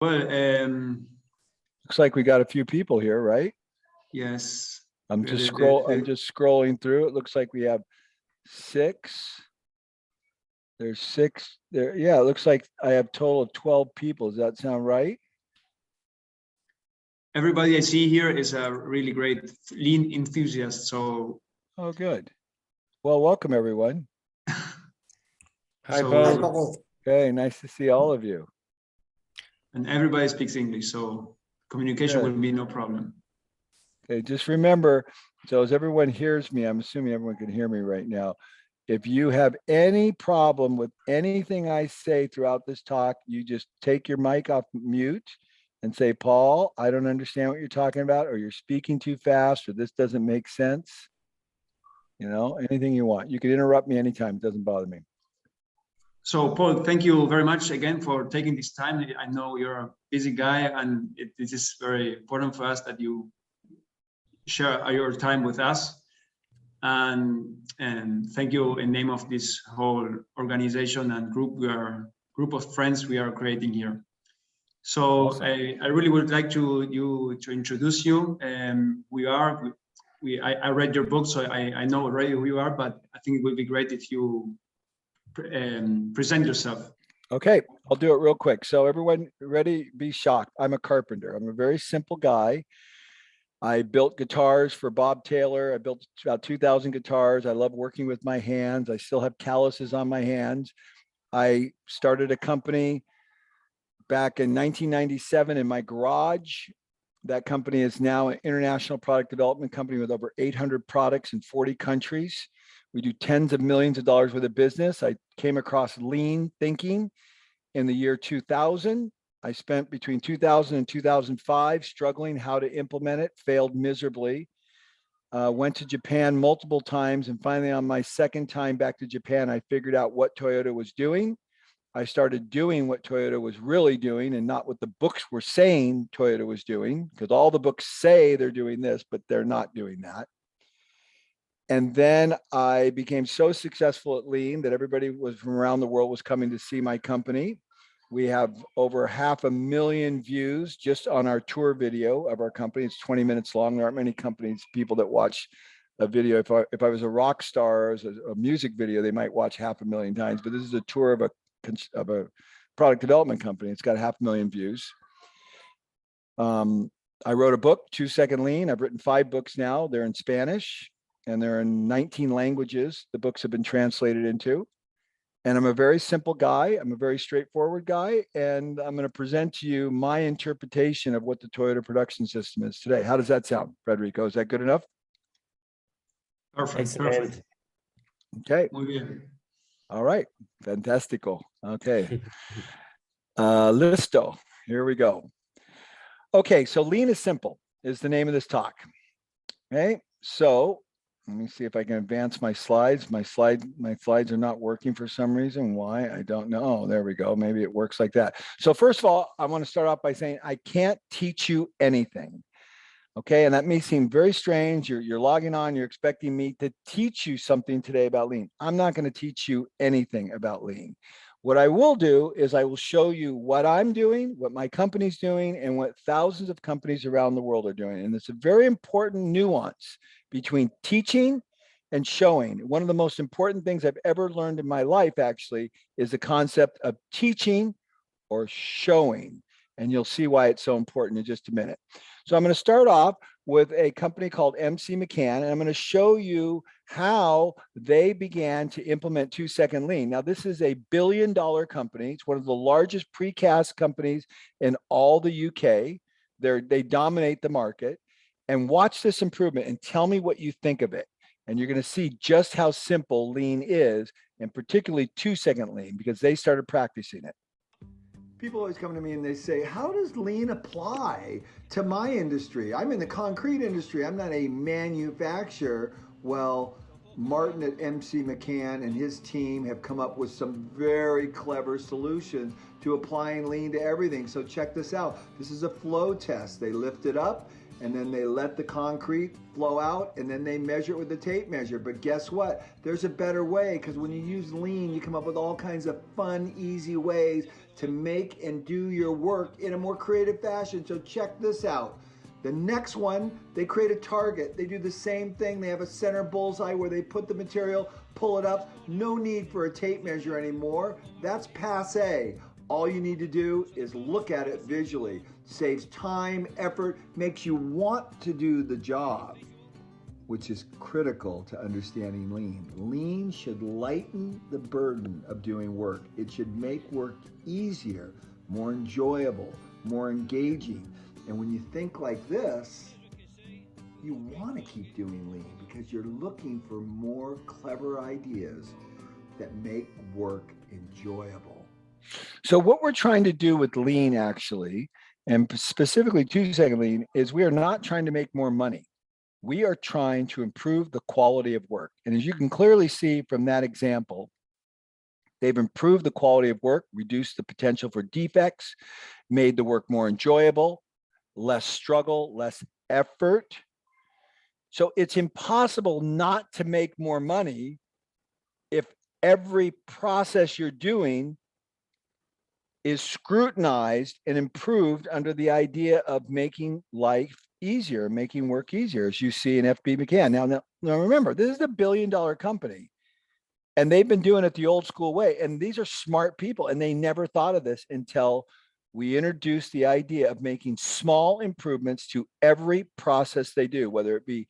Well, Looks like we got a few people here, right? yes. I'm just scrolling through. It looks like we have 6. There's 6 there. Yeah, it looks like I have a total of 12 people. Does that sound right? Everybody I see here is a really great lean enthusiast. So, Oh, good. Well, welcome everyone. Hi, so- Paul. Hi, Paul. Okay, nice to see all of you. and everybody speaks English, so communication Good. will be no problem. Okay, just remember, so as everyone hears me, I'm assuming everyone can hear me right now. If you have any problem with anything I say throughout this talk, you just take your mic off mute and say, Paul, I don't understand what you're talking about, or you're speaking too fast, or this doesn't make sense. You know, anything you want. You can interrupt me anytime. It doesn't bother me. So, Paul, thank you very much again for taking this time. I know you're a busy guy, and this is very important for us that you share your time with us. And thank you in name of this whole organization and group of friends we are creating here. So Awesome. I really would like to introduce you. I read your book, so I know already who you are, but I think it would be great if you present yourself. Okay, I'll do it real quick. So everyone ready? Be shocked. I'm a carpenter. I'm a very simple guy. I built guitars for Bob Taylor. I built about 2,000 guitars. I love working with my hands. I still have calluses on my hands. I started a company back in 1997 in my garage. That company is now an international product development company with over 800 products in 40 countries. We do tens of millions of dollars worth of business. I came across lean thinking in the year 2000. I spent between 2000 and 2005 struggling how to implement it, failed miserably. Went to Japan multiple times, and finally on my second time back to Japan, I figured out what Toyota was doing. I started doing what Toyota was really doing and not what the books were saying Toyota was doing, because all the books say they're doing this, but they're not doing that. And then I became so successful at lean that everybody was from around the world was coming to see my company. We have over 500,000 views just on our tour video of our company. It's 20 minutes long. There aren't many people that watch a video. If I was a rock star, as a music video, they might watch 500,000 times. But this is a tour of a product development company. It's got 500,000 views. I wrote a book, 2 Second Lean. I've written 5 books now. They're in Spanish and they're in 19 languages. The books have been translated into. And I'm a very simple guy. I'm a very straightforward guy. And I'm going to present to you my interpretation of what the Toyota production system is today. How does that sound, Federico? Is that good enough? Perfect. Perfect. Okay. Muy bien. All right. Fantastico. Okay. Listo. Here we go. Okay. So lean is simple is the name of this talk. Okay. So let me see if I can advance my slides. My slides are not working for some reason. Why? I don't know. Oh, there we go. Maybe it works like that. So first of all, I want to start off by saying I can't teach you anything. Okay. And that may seem very strange. You're logging on, you're expecting me to teach you something today about lean. I'm not going to teach you anything about lean. What I will do is I will show you what I'm doing, what my company's doing, and what thousands of companies around the world are doing. And it's a very important nuance between teaching and showing. One of the most important things I've ever learned in my life, actually, is the concept of teaching or showing. And you'll see why it's so important in just a minute. So I'm going to start off with a company called MC McCann, and I'm going to show you how they began to implement 2 Second Lean. Now, this is $1 billion company. It's one of the largest precast companies in all the UK. They dominate the market. And watch this improvement and tell me what you think of it. And you're going to see just how simple lean is, and particularly 2 Second Lean, because they started practicing it. People always come to me and they say, how does lean apply to my industry? I'm in the concrete industry. I'm not a manufacturer. Well, Martin at MC McCann and his team have come up with some very clever solutions to applying lean to everything. So check this out. This is a flow test. They lift it up and then they let the concrete flow out, and then they measure it with the tape measure. But guess what? There's a better way, because when you use lean, you come up with all kinds of fun, easy ways to make and do your work in a more creative fashion. So check this out. The next one, they create a target. They do the same thing. They have a center bullseye where they put the material, pull it up. No need for a tape measure anymore. That's passe. All you need to do is look at it visually. Saves time, effort, makes you want to do the job, which is critical to understanding lean. Lean should lighten the burden of doing work. It should make work easier, more enjoyable, more engaging. And when you think like this, you want to keep doing lean because you're looking for more clever ideas that make work enjoyable. So what we're trying to do with lean actually, and specifically 2-second lean, is we are not trying to make more money. We are trying to improve the quality of work. And as you can clearly see from that example, they've improved the quality of work, reduced the potential for defects, made the work more enjoyable, less struggle, less effort. So it's impossible not to make more money if every process you're doing is scrutinized and improved under the idea of making life easier, making work easier, as you see in FB McCann. Now remember, this is a $1 billion company, and they've been doing it the old school way. And these are smart people, and they never thought of this until we introduced the idea of making small improvements to every process they do, whether it be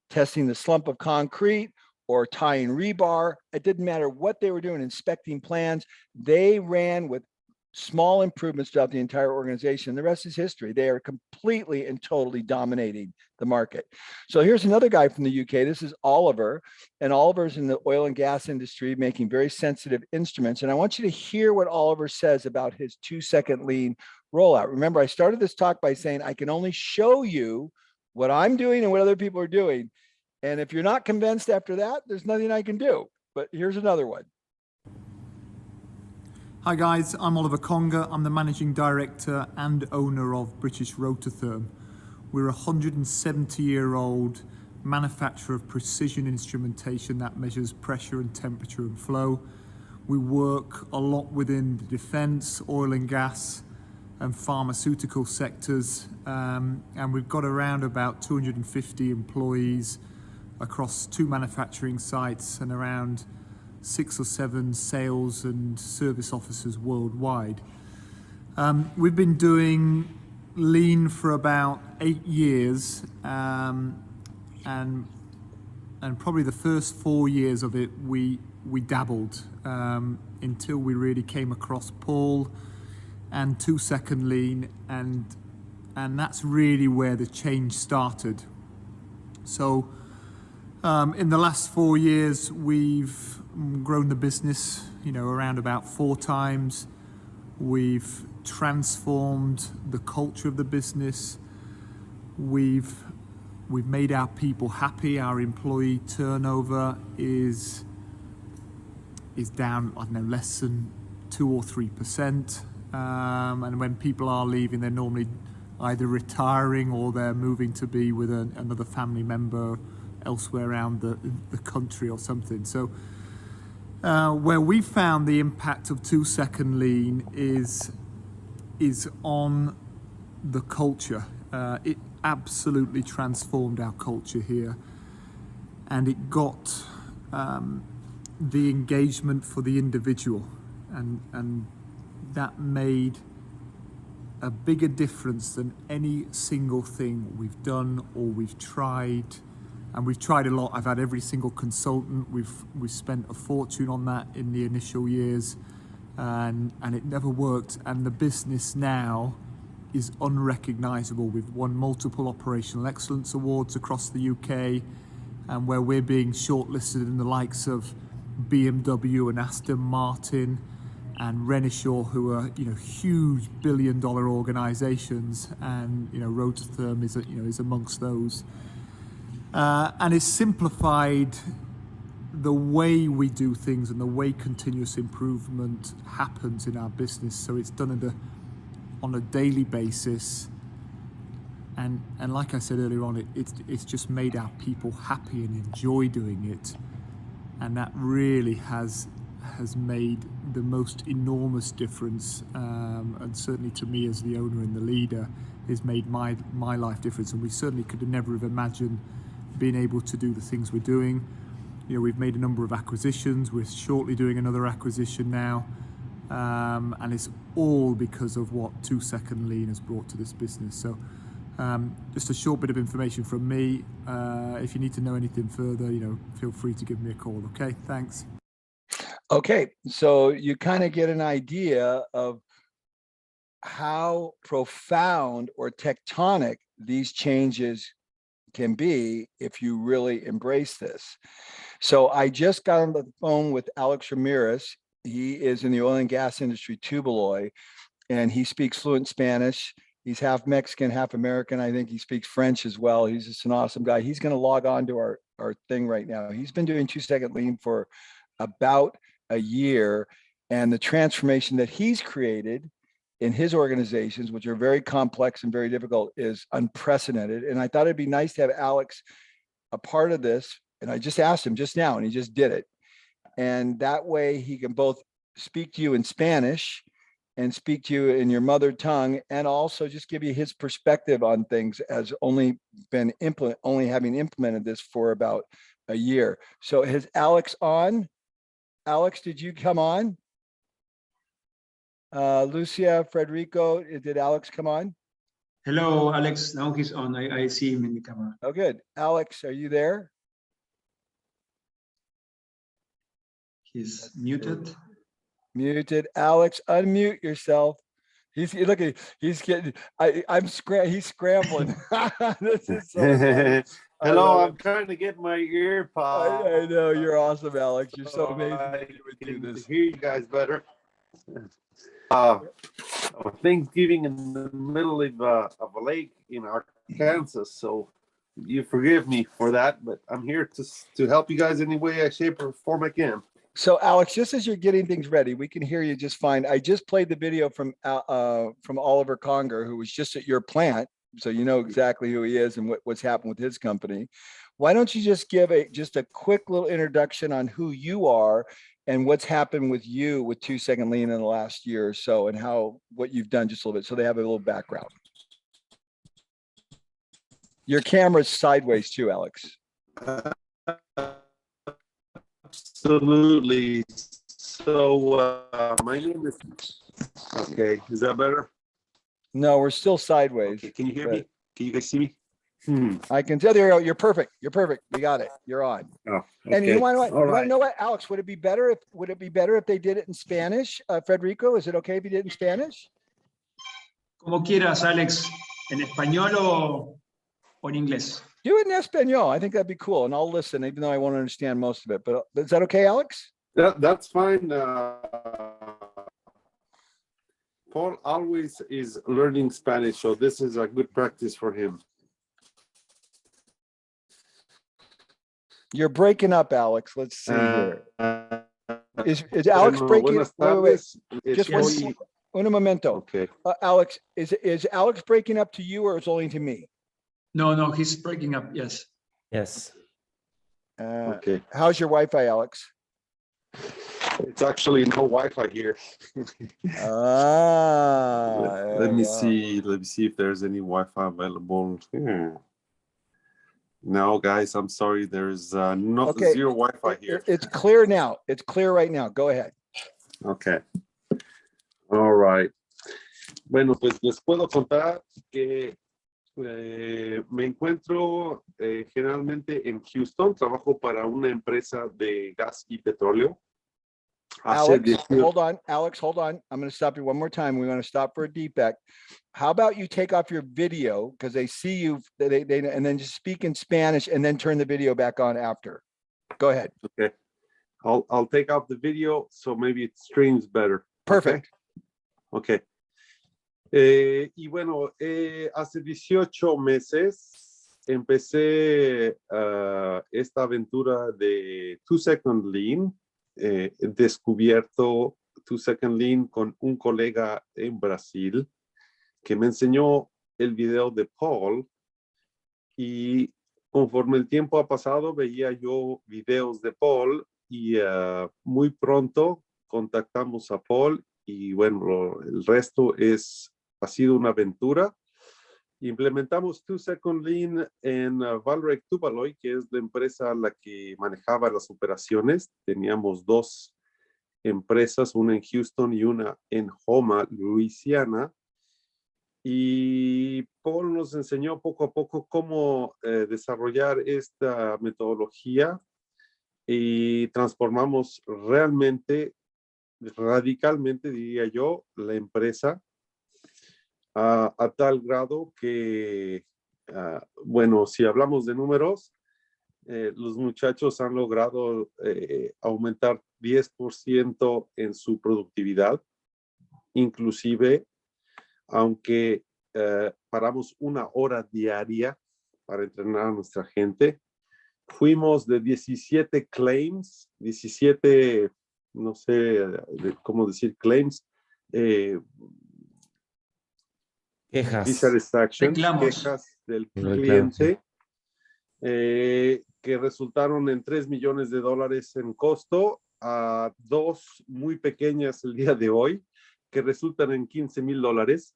testing the slump of concrete or tying rebar. It didn't matter what they were doing, inspecting plans. They ran with small improvements throughout the entire organization. The rest is history. They are completely and totally dominating the market. So here's another guy from the UK. This is Oliver, and Oliver's in the oil and gas industry making very sensitive instruments. And I want you to hear what Oliver says about his 2-second lean rollout. Remember, I started this talk by saying I can only show you what I'm doing and what other people are doing. And if you're not convinced after that, there's nothing I can do. But here's another one. Hi guys, I'm Oliver Conger. I'm the Managing Director and owner of British Rototherm. We're a 170-year-old manufacturer of precision instrumentation that measures pressure and temperature and flow. We work a lot within the defence, oil and gas and pharmaceutical sectors, and we've got around about 250 employees across 2 manufacturing sites and around 6 or 7 sales and service officers worldwide. We've been doing lean for about 8 years, and probably the first 4 years of it we dabbled until we really came across Paul and 2-second lean, and that's really where the change started. So in the last 4 years we've grown the business, around about 4 times. We've transformed the culture of the business. We've made our people happy. Our employee turnover is down, less than 2 or 3%. And when people are leaving, they're normally either retiring or they're moving to be with another family member elsewhere around the country or something. So where we found the impact of 2-second lean is on the culture. It absolutely transformed our culture here, and it got the engagement for the individual, and that made a bigger difference than any single thing we've done or we've tried. And we've tried a lot. I've had every single consultant. We've spent a fortune on that in the initial years, and it never worked. And the business now is unrecognizable. We've won multiple operational excellence awards across the UK, and where we're being shortlisted in the likes of BMW and Aston Martin and Renishaw, who are huge billion-dollar organizations, and Rototherm is amongst those. And it's simplified the way we do things and the way continuous improvement happens in our business. So it's done on a daily basis. And like I said earlier on, it's just made our people happy and enjoy doing it. And that really has made the most enormous difference, and certainly to me as the owner and the leader, has made my life difference. And we certainly could have never have imagined being able to do the things we're doing. You know, we've made a number of acquisitions. We're shortly doing another acquisition now. And it's all because of what 2 Second Lean has brought to this business. So just a short bit of information from me. If you need to know anything further, you know, feel free to give me a call. Okay, thanks. Okay, so you kind of get an idea of how profound or tectonic these changes can be if you really embrace this. So I just got on the phone with Alex Ramirez. He is in the oil and gas industry, tubuloy, and he speaks fluent Spanish. He's half Mexican, half American. I think he speaks French as well. He's just an awesome guy. He's going to log on to our thing right now. He's been doing 2 Second Lean for about a year, and the transformation that he's created in his organizations, which are very complex and very difficult, is unprecedented. And I thought it'd be nice to have Alex a part of this. And I just asked him just now, and he just did it. And that way he can both speak to you in Spanish and speak to you in your mother tongue, and also just give you his perspective on things as only having implemented this for about a year. So is Alex on? Alex, did you come on? Lucia, Federico, did Alex come on? Hello, Alex. Now he's on. I see him in the camera. Oh, good. Alex, are you there? He's muted. Muted. Alex, unmute yourself. He's looking. He's getting. He's scrambling. This is so funny. Hello, I'm trying to get my ear pod. I know, you're awesome, Alex. You're so amazing that you would do can this. hear you guys better. Thanksgiving in the middle of a lake in Arkansas, so you forgive me for that, but I'm here to help you guys any way, shape, or form I can. So, Alex, just as you're getting things ready, we can hear you just fine. I just played the video from Oliver Conger, who was just at your plant, so you know exactly who he is and what's happened with his company. Why don't you just give just a quick little introduction on who you are and what's happened with you with 2 Second Lean in the last year or so, and what you've done just a little bit, so they have a little background. Your camera's sideways too, Alex. Absolutely. So my name is. Okay, is that better? No, we're still sideways. Okay, can you hear me? Can you guys see me? I can tell you, you're perfect. You're perfect. We got it. You're on. Oh, okay. And you want All to know what, Alex? Would it be better if they did it in Spanish? Federico, is it okay if you did it in Spanish? Como quieras, Alex. En español o en inglés. Do it in Espanol. I think that'd be cool, and I'll listen, even though I won't understand most of it. But is that okay, Alex? That's fine. Paul always is learning Spanish, so this is a good practice for him. You're breaking up, Alex. Let's see here. Is Alex breaking? Wait. Just un momento. Okay. Alex, is Alex breaking up to you, or is it only to me? No, he's breaking up. Yes. Yes. Okay. How's your Wi-Fi, Alex? It's actually no Wi-Fi here. Let me see. Let me see if there's any Wi-Fi available here. No, guys, I'm sorry. There's zero Wi-Fi here. It's clear now. It's clear right now. Go ahead. Okay. All right. Bueno, pues les puedo contar que me encuentro generalmente en Houston. Trabajo para una empresa de gas y petróleo. Alex, hold on. Alex, hold on. I'm going to stop you one more time. We want to stop for a defect. How about you take off your video, because they see you, and then just speak in Spanish and then turn the video back on after. Go ahead. Okay. I'll take off the video so maybe it streams better. Perfect. Okay. Y bueno, hace 18 meses empecé esta aventura de 2 Second Lean. Descubierto 2 Second Lean con un colega en Brasil que me enseñó el video de Paul, y conforme el tiempo ha pasado veía yo videos de Paul, y muy pronto contactamos a Paul y bueno, el resto ha sido una aventura. Implementamos 2-Second Lean en Vallourec, que es la empresa a la que manejaba las operaciones. Teníamos 2 empresas, una en Houston y una en Houma, Luisiana. Y Paul nos enseñó poco a poco cómo desarrollar esta metodología y transformamos realmente, radicalmente, diría yo, la empresa a tal grado que, bueno, si hablamos de números, los muchachos han logrado aumentar 10% en su productividad, inclusive aunque paramos 1 hora diaria para entrenar a nuestra gente. Fuimos de 17 claims, 17, no sé cómo decir claims, Quejas. dissatisfaction, Reclamos. quejas del Reclamos, cliente, que resultaron en $3 millones en costo, a 2 muy pequeñas el día de hoy, que resultan en $15,000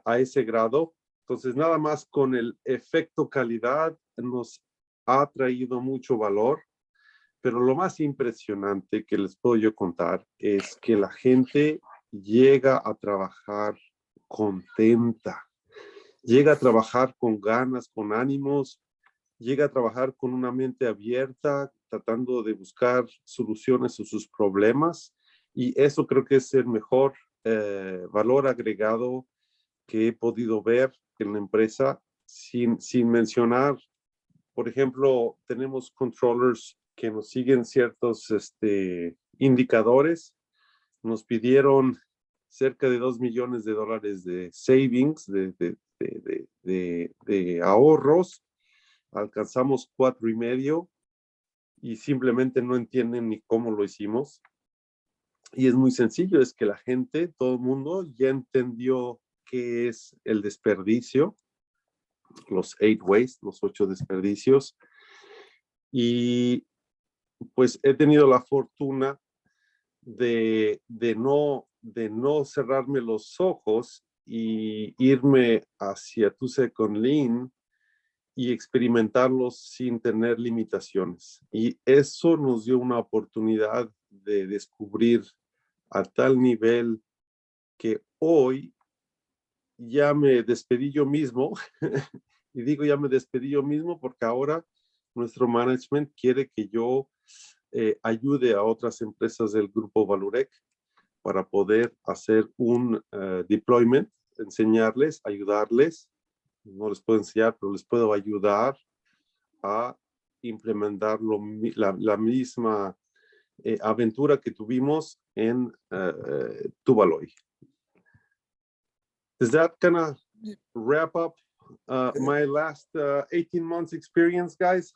a ese grado. Entonces, nada más con el efecto calidad nos ha traído mucho valor, pero lo más impresionante que les puedo yo contar es que la gente llega a trabajar contenta, llega a trabajar con ganas, con ánimos, llega a trabajar con una mente abierta, tratando de buscar soluciones a sus problemas, y eso creo que es el mejor valor agregado que he podido ver en la empresa, sin mencionar, por ejemplo, tenemos controllers que nos siguen ciertos indicadores. Nos pidieron cerca de $2 millones de savings, de ahorros. Alcanzamos 4,5 y simplemente no entienden ni cómo lo hicimos. Y es muy sencillo, es que la gente, todo el mundo ya entendió qué es el desperdicio, los 8 waste, los 8 desperdicios. Y pues he tenido la fortuna de no cerrarme los ojos y irme hacia 2-Second Lean y experimentarlos sin tener limitaciones. Y eso nos dio una oportunidad de descubrir a tal nivel que hoy ya me despedí yo mismo. Y digo ya me despedí yo mismo porque ahora nuestro management quiere que yo ayude a otras empresas del grupo Vallourec para poder hacer un deployment, enseñarles, ayudarles. No les puedo enseñar, pero les puedo ayudar a implementar la misma aventura que tuvimos en Tuvalu. Does that kind of wrap up my last 18 months experience, guys?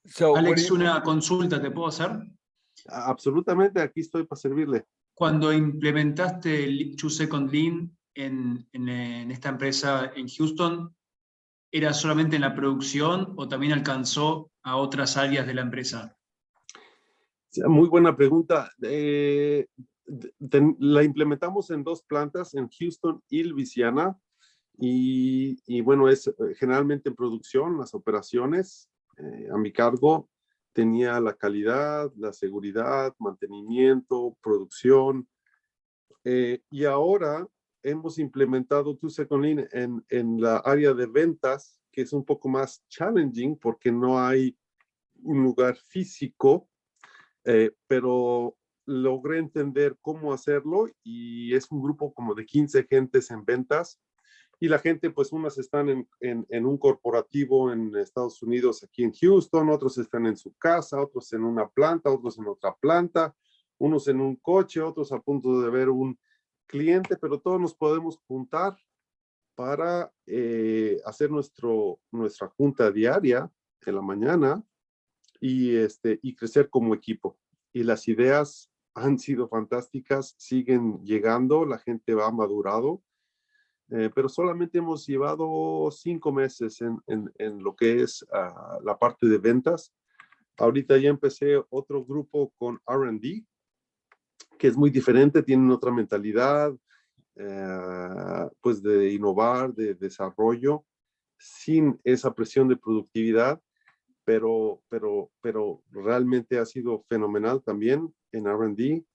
So what do Alex, you, una consulta, ¿te puedo hacer? Absolutamente, aquí estoy para servirle. Cuando implementaste el 2-Second Lean en esta empresa en Houston, ¿era solamente en la producción o también alcanzó a otras áreas de la empresa? Muy buena pregunta. La implementamos en 2 plantas, en Houston y Luisiana. Y bueno, es generalmente en producción, las operaciones a mi cargo. Tenía la calidad, la seguridad, mantenimiento, producción. Y ahora hemos implementado 2-Second Lean en la área de ventas, que es un poco más challenging porque no hay un lugar físico, pero logré entender cómo hacerlo y es un grupo como de 15 gentes en ventas. Y la gente, pues unas están en un corporativo en Estados Unidos, aquí en Houston, otros están en su casa, otros en una planta, otros en otra planta, unos en un coche, otros a punto de ver un cliente, pero todos nos podemos juntar para hacer nuestra junta diaria en la mañana y crecer como equipo. Y las ideas han sido fantásticas, siguen llegando, la gente va madurado. Pero solamente hemos llevado 5 meses en lo que es la parte de ventas. Ahorita ya empecé otro grupo con R&D que es muy diferente, tienen otra mentalidad, pues de innovar, de desarrollo, sin esa presión de productividad, pero realmente ha sido fenomenal también en R&D.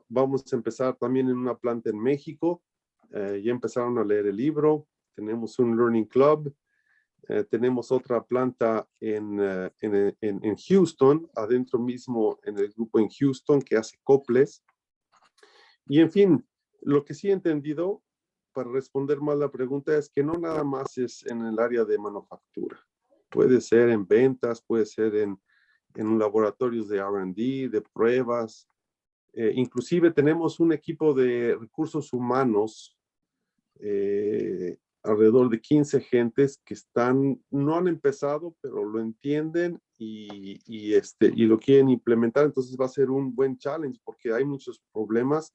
Vamos a empezar también en una planta en México. Ya empezaron a leer el libro. Tenemos un Learning Club. Tenemos otra planta en Houston, adentro mismo en el grupo en Houston, que hace coples. Y en fin, lo que sí he entendido, para responder más la pregunta, es que no nada más es en el área de manufactura. Puede ser en ventas, puede ser en laboratorios de R&D, de pruebas. Inclusive tenemos un equipo de recursos humanos, alrededor de 15 gentes que no han empezado, pero lo entienden y lo quieren implementar. Entonces va a ser un buen challenge porque hay muchos problemas.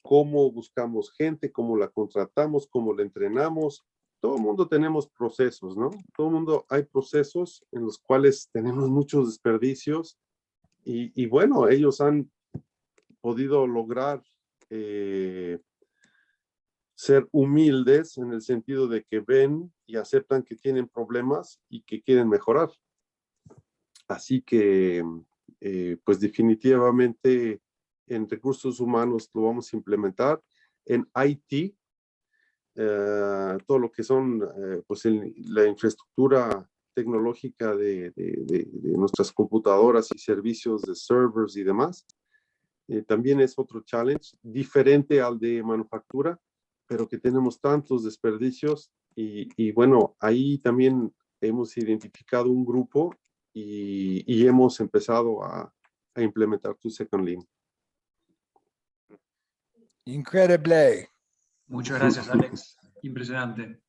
Cómo buscamos gente, cómo la contratamos, cómo la entrenamos. Todo el mundo tenemos procesos, ¿no? Todo el mundo hay procesos en los cuales tenemos muchos desperdicios y bueno, ellos han podido lograr ser humildes en el sentido de que ven y aceptan que tienen problemas y que quieren mejorar. Así que, pues definitivamente en recursos humanos lo vamos a implementar. En IT, todo lo que son pues la infraestructura tecnológica de nuestras computadoras y servicios de servers y demás, también es otro challenge diferente al de manufactura, pero que tenemos tantos desperdicios y bueno, ahí también hemos identificado un grupo y hemos empezado a implementar tu second lean. Incredible. Muchas gracias, Alex. Impresionante.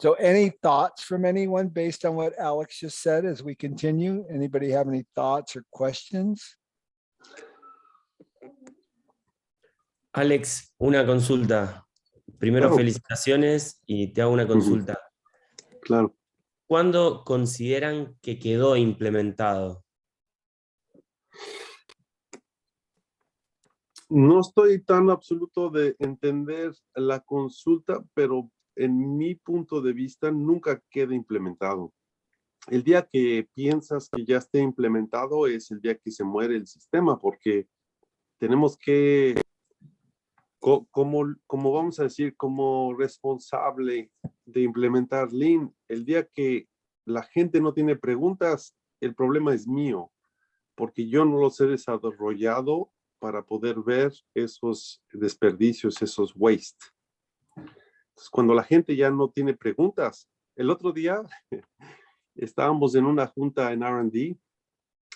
So any thoughts from anyone based on what Alex just said as we continue? Anybody have any thoughts or questions? Alex, una consulta. Primero, Claro. felicitaciones y te hago una consulta. Claro. ¿Cuándo consideran que quedó implementado? No estoy tan absoluto de entender la consulta, pero en mi punto de vista nunca queda implementado. El día que piensas que ya esté implementado es el día que se muere el sistema, porque tenemos que, como vamos a decir, como responsable de implementar Lean, el día que la gente no tiene preguntas, el problema es mío, porque yo no los he desarrollado para poder ver esos desperdicios, esos waste. Entonces, cuando la gente ya no tiene preguntas, el otro día estábamos en una junta en R&D,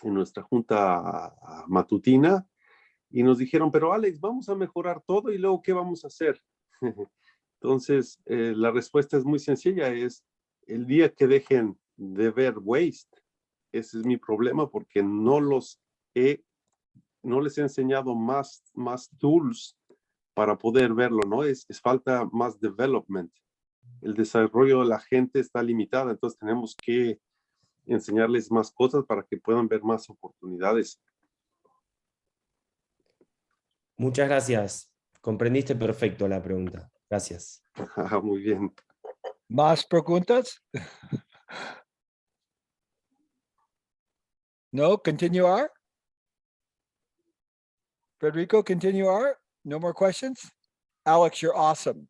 en nuestra junta matutina, y nos dijeron, pero Alex, vamos a mejorar todo y luego, ¿qué vamos a hacer? Entonces, la respuesta es muy sencilla, es el día que dejen de ver waste, ese es mi problema porque no les he enseñado más tools para poder verlo, ¿no? Es falta más development. El desarrollo de la gente está limitado, entonces tenemos que enseñarles más cosas para que puedan ver más oportunidades. Muchas gracias. Comprendiste perfecto la pregunta. Gracias. Muy bien. ¿Más preguntas? No, continuar. Federico, continuar. No more questions. Alex, you're awesome.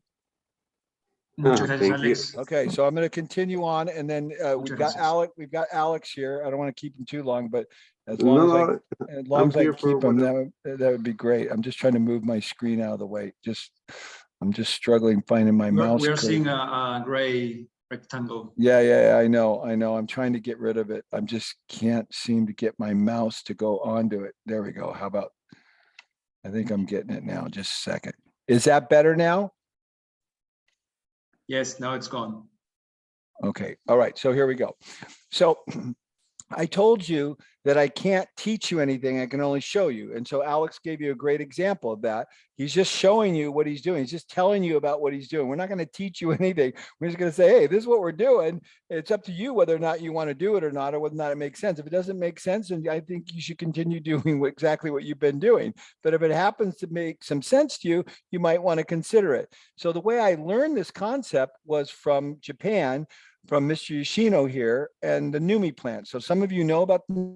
Muchas gracias, Thank you. Alex. Okay, so I'm going to continue on, and then we've Muchas got gracias. Alex. We've got Alex here. I don't want to keep him too long, but as long as I keep him, that would be great. I'm just trying to move my screen out of the way. I'm just struggling finding my mouse. We're seeing a gray rectangle. Yeah, I know. I'm trying to get rid of it. I just can't seem to get my mouse to go onto it. There we go. How about? I think I'm getting it now. Just a second. Is that better now? Yes, now it's gone. Okay. All right. So here we go. So I told you that I can't teach you anything. I can only show you. And so Alex gave you a great example of that. He's just showing you what he's doing. He's just telling you about what he's doing. We're not going to teach you anything. We're just going to say, hey, this is what we're doing. It's up to you whether or not you want to do it or not, or whether or not it makes sense. If it doesn't make sense, then I think you should continue doing exactly what you've been doing. But if it happens to make some sense to you, you might want to consider it. So the way I learned this concept was from Japan, from Mr. Yoshino here, and the Numi plant. So some of you know about the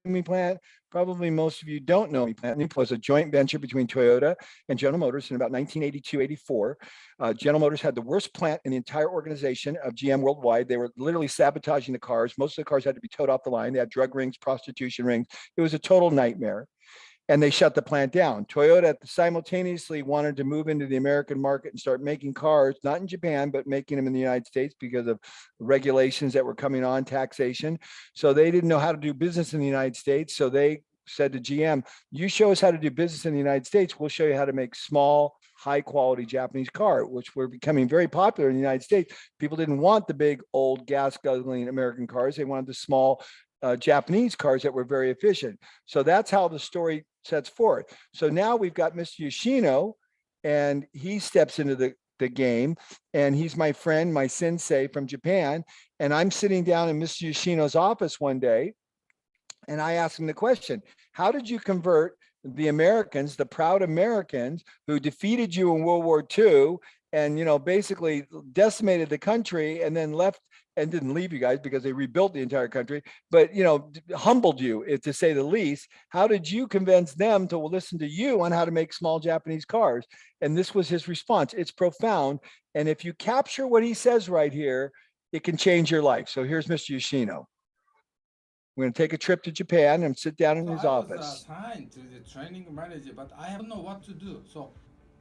Numi plant. Probably most of you don't know Numi plant. Numi was a joint venture between Toyota and General Motors in about 1982-84. General Motors had the worst plant in the entire organization of GM worldwide. They were literally sabotaging the cars. Most of the cars had to be towed off the line. They had drug rings, prostitution rings. It was a total nightmare. And they shut the plant down. Toyota simultaneously wanted to move into the American market and start making cars, not in Japan, but making them in the United States because of regulations that were coming on, taxation. So they didn't know how to do business in the United States. So they said to GM, you show us how to do business in the United States, we'll show you how to make small, high quality Japanese car, which were becoming very popular in the United States. People didn't want the big old gas guzzling American cars. They wanted the small Japanese cars that were very efficient. So that's how the story sets forth. So now we've got Mr. Yoshino, and he steps into the game, and he's my friend, my sensei from Japan. And I'm sitting down in Mr. Yoshino's office one day, and I asked him the question, how did you convert the Americans, the proud Americans who defeated you in World War II and, you know, basically decimated the country and then left and didn't leave you guys because they rebuilt the entire country, but, you know, humbled you, to say the least. How did you convince them to listen to you on how to make small Japanese cars? And this was his response. It's profound. And if you capture what he says right here, it can change your life. So here's Mr. Yoshino. We're going to take a trip to Japan and sit down in his office. I was assigned to the training manager, but I don't know what to do. So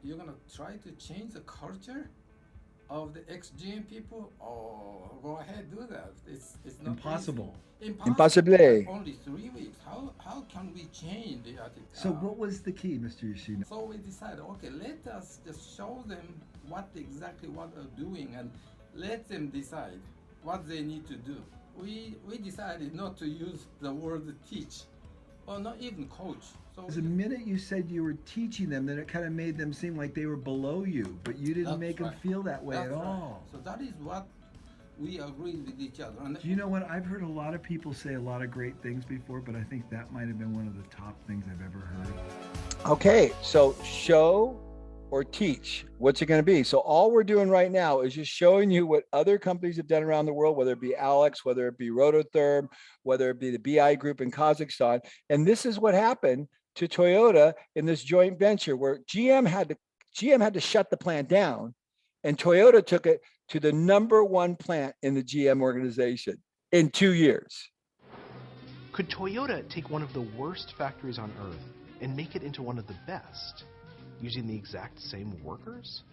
you're going to try to change the culture of the ex-GM people? Oh, go ahead, do that. It's not Impossible. Easy. Impossible. Only 3 weeks. How can we change the attitude? So what was the key, Mr. Yoshino? So we decided, okay, let us just show them exactly what they're doing and let them decide what they need to do. We decided not to use the word teach or not even coach. So The minute you said you were teaching them, then it kind of made them seem like they were below you, but you didn't make them feel that way at all. So that is what we agreed with each other. And Do you know what? I've heard a lot of people say a lot of great things before, but I think that might have been one of the top things I've ever heard. Okay, so show or teach. What's it going to be? So all we're doing right now is just showing you what other companies have done around the world, whether it be Alex, whether it be Rototherm, whether it be the BI group in Kazakhstan. And this is what happened to Toyota in this joint venture where GM had to shut the plant down, and Toyota took it to the #1 plant in the GM organization in 2 years. Could Toyota take one of the worst factories on earth and make it into one of the best, using the exact same workers?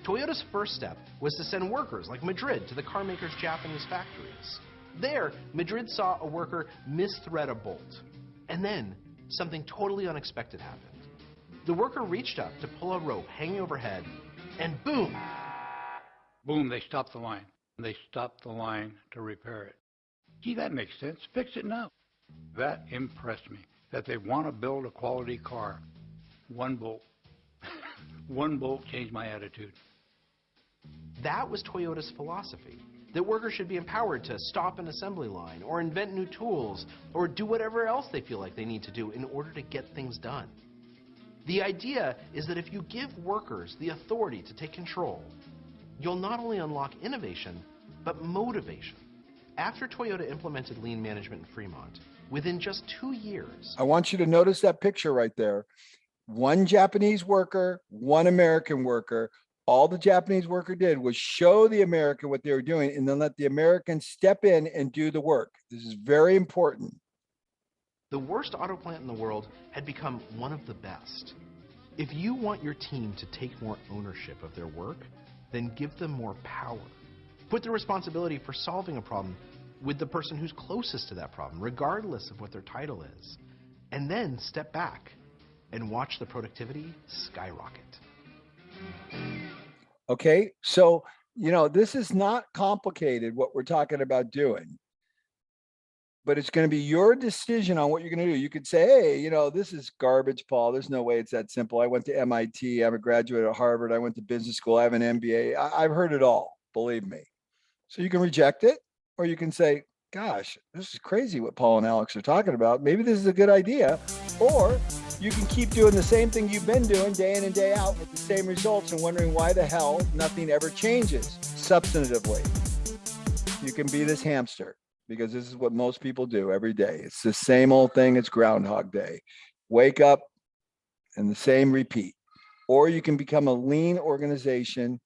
Toyota's first step was to send workers like Madrid to the car maker's Japanese factories. There, Madrid saw a worker misthread a bolt. And then, something totally unexpected happened. The worker reached up to pull a rope hanging overhead, and boom! Boom, they stopped the line. They stopped the line to repair it. Gee, that makes sense. Fix it now. That impressed me, that they want to build a quality car. One bolt. One bolt changed my attitude. That was Toyota's philosophy, that workers should be empowered to stop an assembly line, or invent new tools, or do whatever else they feel like they need to do in order to get things done. The idea is that if you give workers the authority to take control, you'll not only unlock innovation, but motivation. After Toyota implemented lean management in Fremont, within just 2 years... I want you to notice that picture right there. 1 Japanese worker, 1 American worker. All the Japanese worker did was show the American what they were doing and then let the American step in and do the work. This is very important. The worst auto plant in the world had become one of the best. If you want your team to take more ownership of their work, then give them more power. Put the responsibility for solving a problem with the person who's closest to that problem, regardless of what their title is. And then step back and watch the productivity skyrocket. Okay, so, you know, this is not complicated what we're talking about doing. but it's going to be your decision on what you're going to do. You could say, hey, you know, this is garbage, Paul. There's no way it's that simple. I went to MIT. I'm a graduate of Harvard. I went to business school. I have an MBA. I've heard it all, believe me. So you can reject it, or you can say, gosh, this is crazy what Paul and Alex are talking about. Maybe this is a good idea. Or you can keep doing the same thing you've been doing day in and day out with the same results and wondering why the hell nothing ever changes substantively. You can be this hamster, because this is what most people do every day. It's the same old thing. It's Groundhog Day. Wake up and the same repeat. Or you can become a lean organization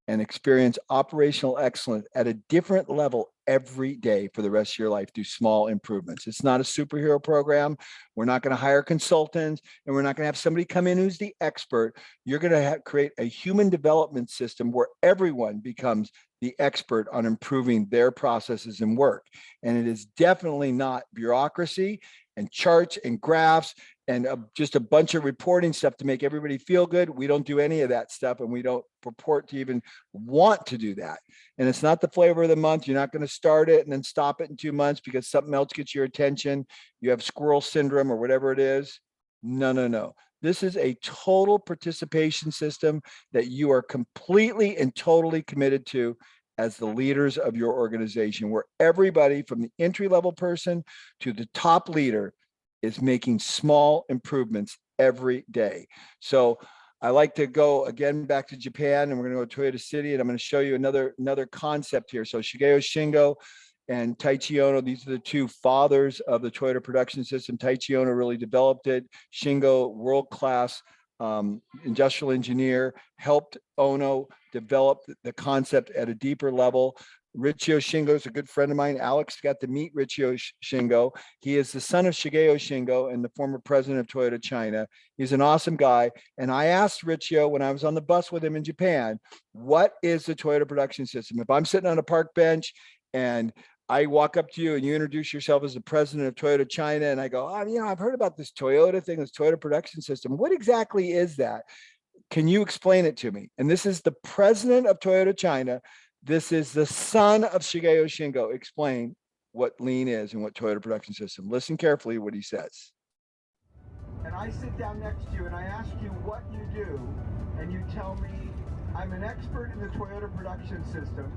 and experience operational excellence at a different level every day for the rest of your life through small improvements. It's not a superhero program. We're not going to hire consultants, and we're not going to have somebody come in who's the expert. You're going to create a human development system where everyone becomes the expert on improving their processes and work. And it is definitely not bureaucracy and charts and graphs and just a bunch of reporting stuff to make everybody feel good. We don't do any of that stuff, and we don't purport to even want to do that. And it's not the flavor of the month. You're not going to start it and then stop it in 2 months because something else gets your attention. You have squirrel syndrome or whatever it is. No, no, no. This is a total participation system that you are completely and totally committed to as the leaders of your organization, where everybody from the entry-level person to the top leader is making small improvements every day. So I like to go again back to Japan, and we're going to go to Toyota City, and I'm going to show you another concept here. So Shigeo Shingo and Taichi Ono, these are the two fathers of the Toyota production system. Taichi Ono really developed it. Shingo, world-class industrial engineer, helped Ono develop the concept at a deeper level. Richio Shingo is a good friend of mine. Alex got to meet Richio Shingo. He is the son of Shigeo Shingo and the former president of Toyota China. He's an awesome guy. And I asked Richio when I was on the bus with him in Japan, what is the Toyota production system? If I'm sitting on a park bench and I walk up to you and you introduce yourself as the president of Toyota China, and I go, oh, you know, I've heard about this Toyota thing, this Toyota production system. What exactly is that? Can you explain it to me? And this is the president of Toyota China. This is the son of Shigeo Shingo. Explain what lean is and what Toyota production system. Listen carefully what he says. And I sit down next to you and I ask you what you do, and you tell me, I'm an expert in the Toyota production system,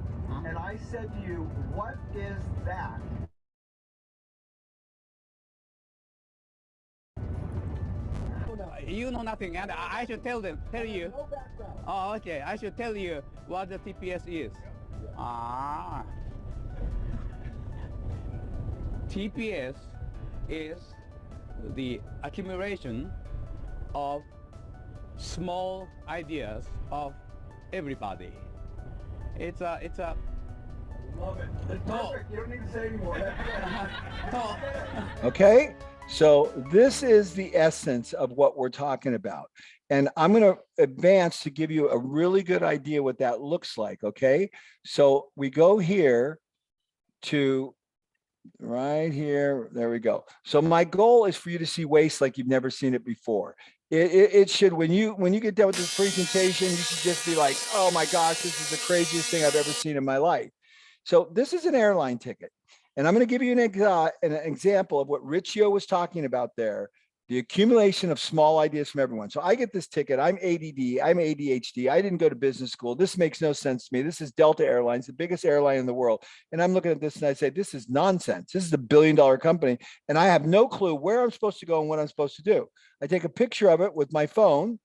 and I said to you, what is that? You know nothing, and I should tell you. Oh, okay. I should tell you what the TPS is. TPS is the accumulation of small ideas of everybody. It's a Love it. It's perfect. You don't need to say anymore. Okay, so this is the essence of what we're talking about. And I'm going to advance to give you a really good idea what that looks like, okay? So we go here to right here. There we go. So my goal is for you to see waste like you've never seen it before. It should, when you get done with this presentation, you should just be like, oh my gosh, this is the craziest thing I've ever seen in my life. So this is an airline ticket. And I'm going to give you an example of what Richio was talking about there, the accumulation of small ideas from everyone. So I get this ticket. I'm ADD. I'm ADHD. I didn't go to business school. This makes no sense to me. This is Delta Airlines, the biggest airline in the world. And I'm looking at this and I say, this is nonsense. This is a billion-dollar company. And I have no clue where I'm supposed to go and what I'm supposed to do. I take a picture of it with my phone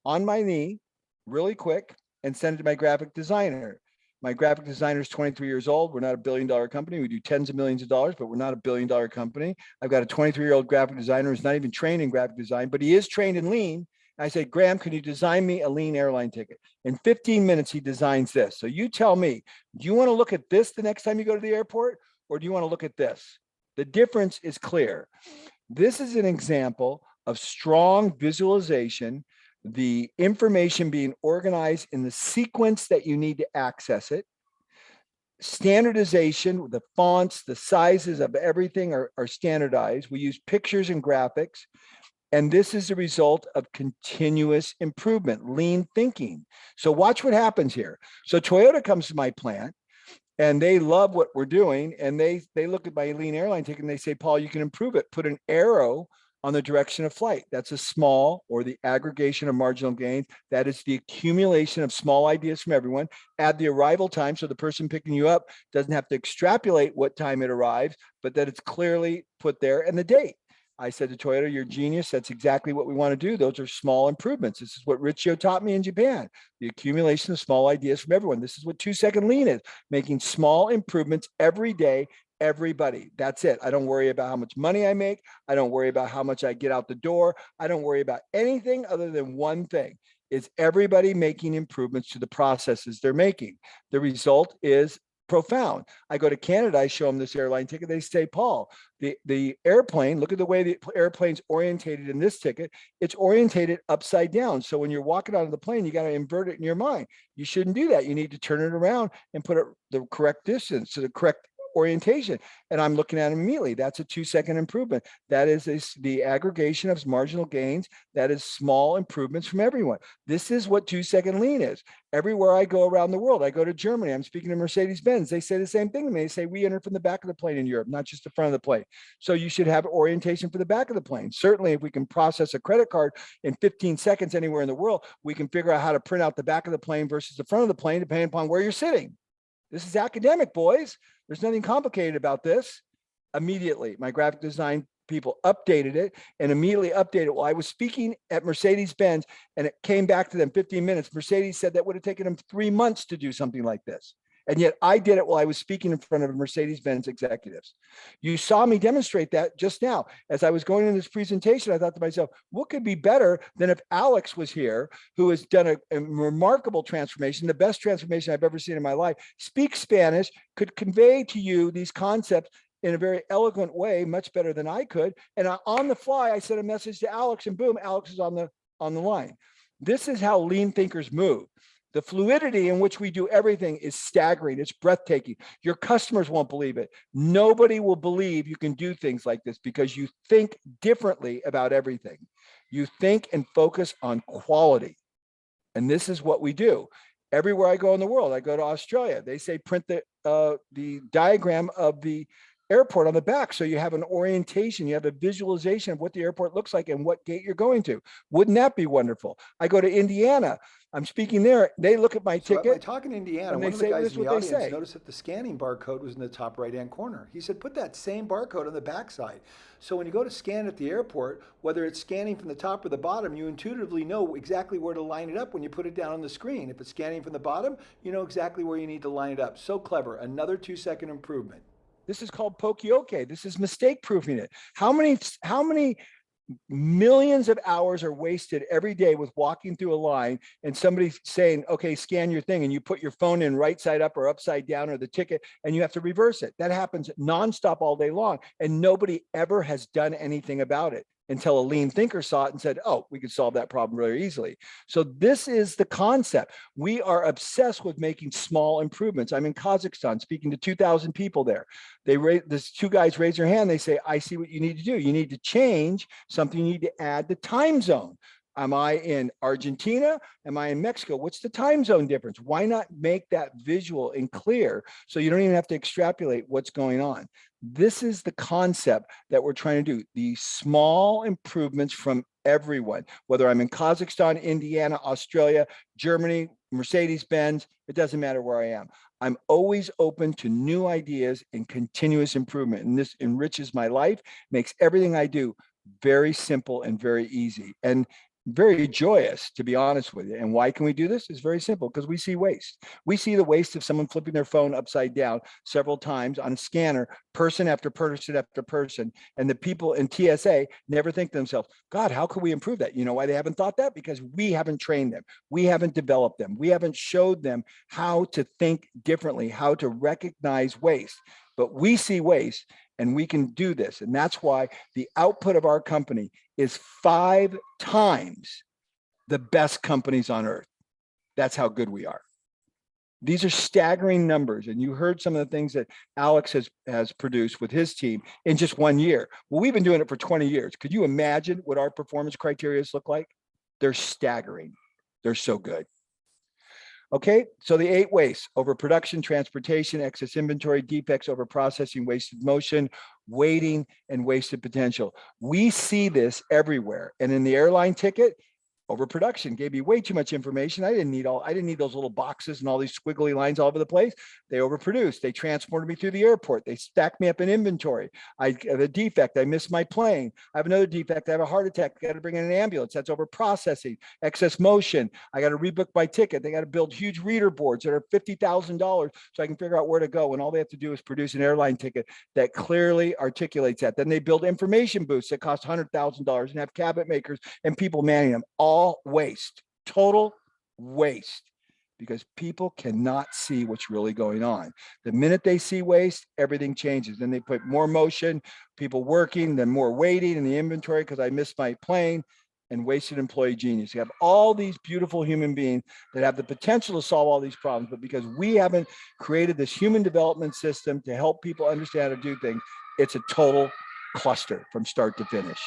on my knee really quick and send it to my graphic designer. My graphic designer is 23 years old. We're not a billion-dollar company. We do tens of millions of dollars, but we're not a billion-dollar company. I've got a 23-year-old graphic designer who's not even trained in graphic design, but he is trained in lean. I say, Graham, can you design me a lean airline ticket? In 15 minutes, he designs this. So you tell me, do you want to look at this the next time you go to the airport, or do you want to look at this? The difference is clear. This is an example of strong visualization, the information being organized in the sequence that you need to access it. Standardization, the fonts, the sizes of everything are standardized. We use pictures and graphics. And this is a result of continuous improvement, lean thinking. So watch what happens here. So Toyota comes to my plant and they love what we're doing. And they look at my lean airline ticket and they say, Paul, you can improve it. Put an arrow on the direction of flight. That's a small, or the aggregation of marginal gains. That is the accumulation of small ideas from everyone. Add the arrival time, so the person picking you up doesn't have to extrapolate what time it arrives, but that it's clearly put there, and the date. I said to Toyota, you're a genius. That's exactly what we want to do. Those are small improvements. This is what Riccio taught me in Japan, the accumulation of small ideas from everyone. This is what 2-second lean is, making small improvements every day, everybody. That's it. I don't worry about how much money I make. I don't worry about how much I get out the door. I don't worry about anything other than one thing. Is everybody making improvements to the processes they're making? The result is profound. I go to Canada, I show them this airline ticket. They say, Paul, the airplane, look at the way the airplane's orientated in this ticket. It's orientated upside down. So when you're walking out of the plane, you got to invert it in your mind. You shouldn't do that. You need to turn it around and put it the correct distance to the correct orientation. And I'm looking at it immediately. That's a 2-second improvement. That is the aggregation of marginal gains. That is small improvements from everyone. This is what 2-second lean is. Everywhere I go around the world, I go to Germany, I'm speaking to Mercedes-Benz. They say the same thing to me. They say, we enter from the back of the plane in Europe, not just the front of the plane. So you should have orientation for the back of the plane. Certainly, if we can process a credit card in 15 seconds anywhere in the world, we can figure out how to print out the back of the plane versus the front of the plane, depending upon where you're sitting. This is academic, boys. There's nothing complicated about this. Immediately, my graphic design people updated it and immediately updated it. Well, I was speaking at Mercedes-Benz and it came back to them 15 minutes. Mercedes said that would have taken them 3 months to do something like this. And yet I did it while I was speaking in front of Mercedes-Benz executives. You saw me demonstrate that just now. As I was going into this presentation, I thought to myself, what could be better than if Alex was here, who has done a remarkable transformation, the best transformation I've ever seen in my life, speaks Spanish, could convey to you these concepts in a very eloquent way, much better than I could. And on the fly, I sent a message to Alex and boom, Alex is on the line. This is how lean thinkers move. The fluidity in which we do everything is staggering. It's breathtaking. Your customers won't believe it. Nobody will believe you can do things like this because you think differently about everything. You think and focus on quality. And this is what we do. Everywhere I go in the world, I go to Australia, they say print the diagram of the airport on the back. So you have an orientation, you have a visualization of what the airport looks like and what gate you're going to. Wouldn't that be wonderful? I go to Indiana, I'm speaking there. They look at my ticket. I talk in Indiana, one of the guys in the audience noticed that the scanning barcode was in the top right-hand corner. He said, put that same barcode on the backside. So when you go to scan at the airport, whether it's scanning from the top or the bottom, you intuitively know exactly where to line it up when you put it down on the screen. If it's scanning from the bottom, you know exactly where you need to line it up. So clever. Another 2-second improvement. This is called Pokioke. This is mistake proofing it. How many millions of hours are wasted every day with walking through a line and somebody saying, okay, scan your thing, and you put your phone in right side up or upside down or the ticket and you have to reverse it. That happens nonstop all day long. And nobody ever has done anything about it until a lean thinker saw it and said, oh, we could solve that problem very easily. So this is the concept. We are obsessed with making small improvements. I'm in Kazakhstan speaking to 2,000 people there. There's 2 guys raise their hand. They say, I see what you need to do. You need to change something. You need to add the time zone. Am I in Argentina? Am I in Mexico? What's the time zone difference? Why not make that visual and clear so you don't even have to extrapolate what's going on? This is the concept that we're trying to do. These small improvements from everyone, whether I'm in Kazakhstan, Indiana, Australia, Germany, Mercedes-Benz, it doesn't matter where I am. I'm always open to new ideas and continuous improvement. And this enriches my life, makes everything I do very simple and very easy and very joyous, to be honest with you. And why can we do this? It's very simple, because we see waste. We see the waste of someone flipping their phone upside down several times on a scanner, person after person after person. And the people in TSA never think to themselves, God, how can we improve that? You know why they haven't thought that? Because we haven't trained them. We haven't developed them. We haven't showed them how to think differently, how to recognize waste. But we see waste and we can do this. And that's why the output of our company is 5 times the best companies on earth. That's how good we are. These are staggering numbers. And you heard some of the things that Alex has produced with his team in just 1 year. Well, we've been doing it for 20 years. Could you imagine what our performance criteria look like? They're staggering. They're so good. Okay, so the 8 wastes: overproduction, transportation, excess inventory, defects, overprocessing, wasted motion, waiting, and wasted potential. We see this everywhere. And in the airline ticket, overproduction gave me way too much information. I didn't need those little boxes and all these squiggly lines all over the place. They overproduced. They transported me through the airport. They stacked me up in inventory. I have a defect. I missed my plane. I have another defect. I have a heart attack. I got to bring in an ambulance. That's overprocessing. Excess motion. I got to rebook my ticket. They got to build huge reader boards that are $50,000 so I can figure out where to go. And all they have to do is produce an airline ticket that clearly articulates that. Then they build information booths that cost $100,000 and have cabinet makers and people manning them. All waste, total waste, because people cannot see what's really going on. The minute they see waste, everything changes. Then they put more motion, people working, then more waiting in the inventory because I missed my plane, and wasted employee genius. You have all these beautiful human beings that have the potential to solve all these problems, but because we haven't created this human development system to help people understand how to do things, it's a total cluster from start to finish.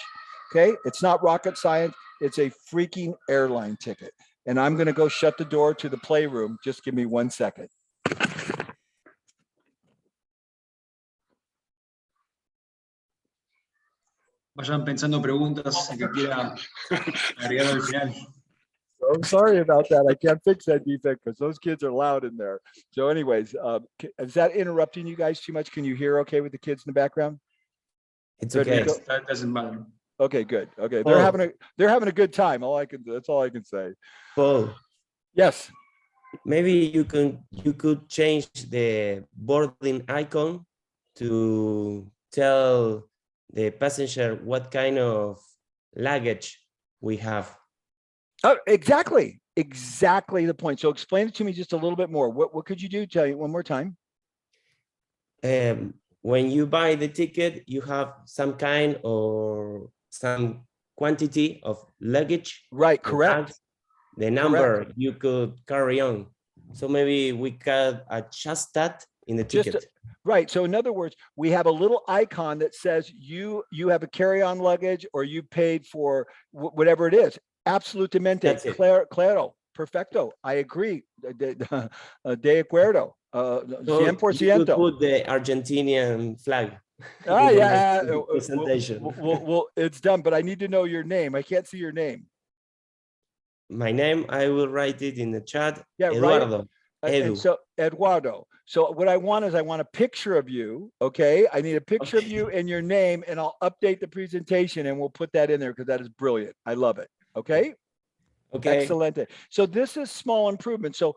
Okay, it's not rocket science. It's a freaking airline ticket. And I'm going to go shut the door to the playroom. Just give me 1 second. Vayan pensando preguntas que quiera agregar al final. So I'm sorry about that. I can't fix that defect because those kids are loud in there. So anyways, is that interrupting you guys too much? Can you hear okay with the kids in the background? It's okay. That doesn't matter. Okay, good. Okay, Paul, they're having a good time. That's all I can say. Paul, Yes. maybe you could change the boarding icon to tell the passenger what kind of luggage we have. Oh, exactly the point. So explain it to me just a little bit more. What could you do? Tell you one more time. When you buy the ticket, you have some kind or some quantity of luggage. Right, correct. Bags, the number you could carry on. So maybe we could adjust that in the ticket. Right. So in other words, we have a little icon that says you have a carry-on luggage or you paid for whatever it is. Absolutamente. Claro. Perfecto. I agree. De acuerdo. 100%. You could put the Argentinian flag. Yeah. Presentation. Well, it's done, but I need to know your name. I can't see your name. My name, I will write it in the chat. Yeah, Eduardo. And so Eduardo. So what I want a picture of you. Okay. I need a picture of you and your name, and I'll update the presentation and we'll put that in there because that is brilliant. I love it. Okay. Okay. Excellent. So this is small improvement. So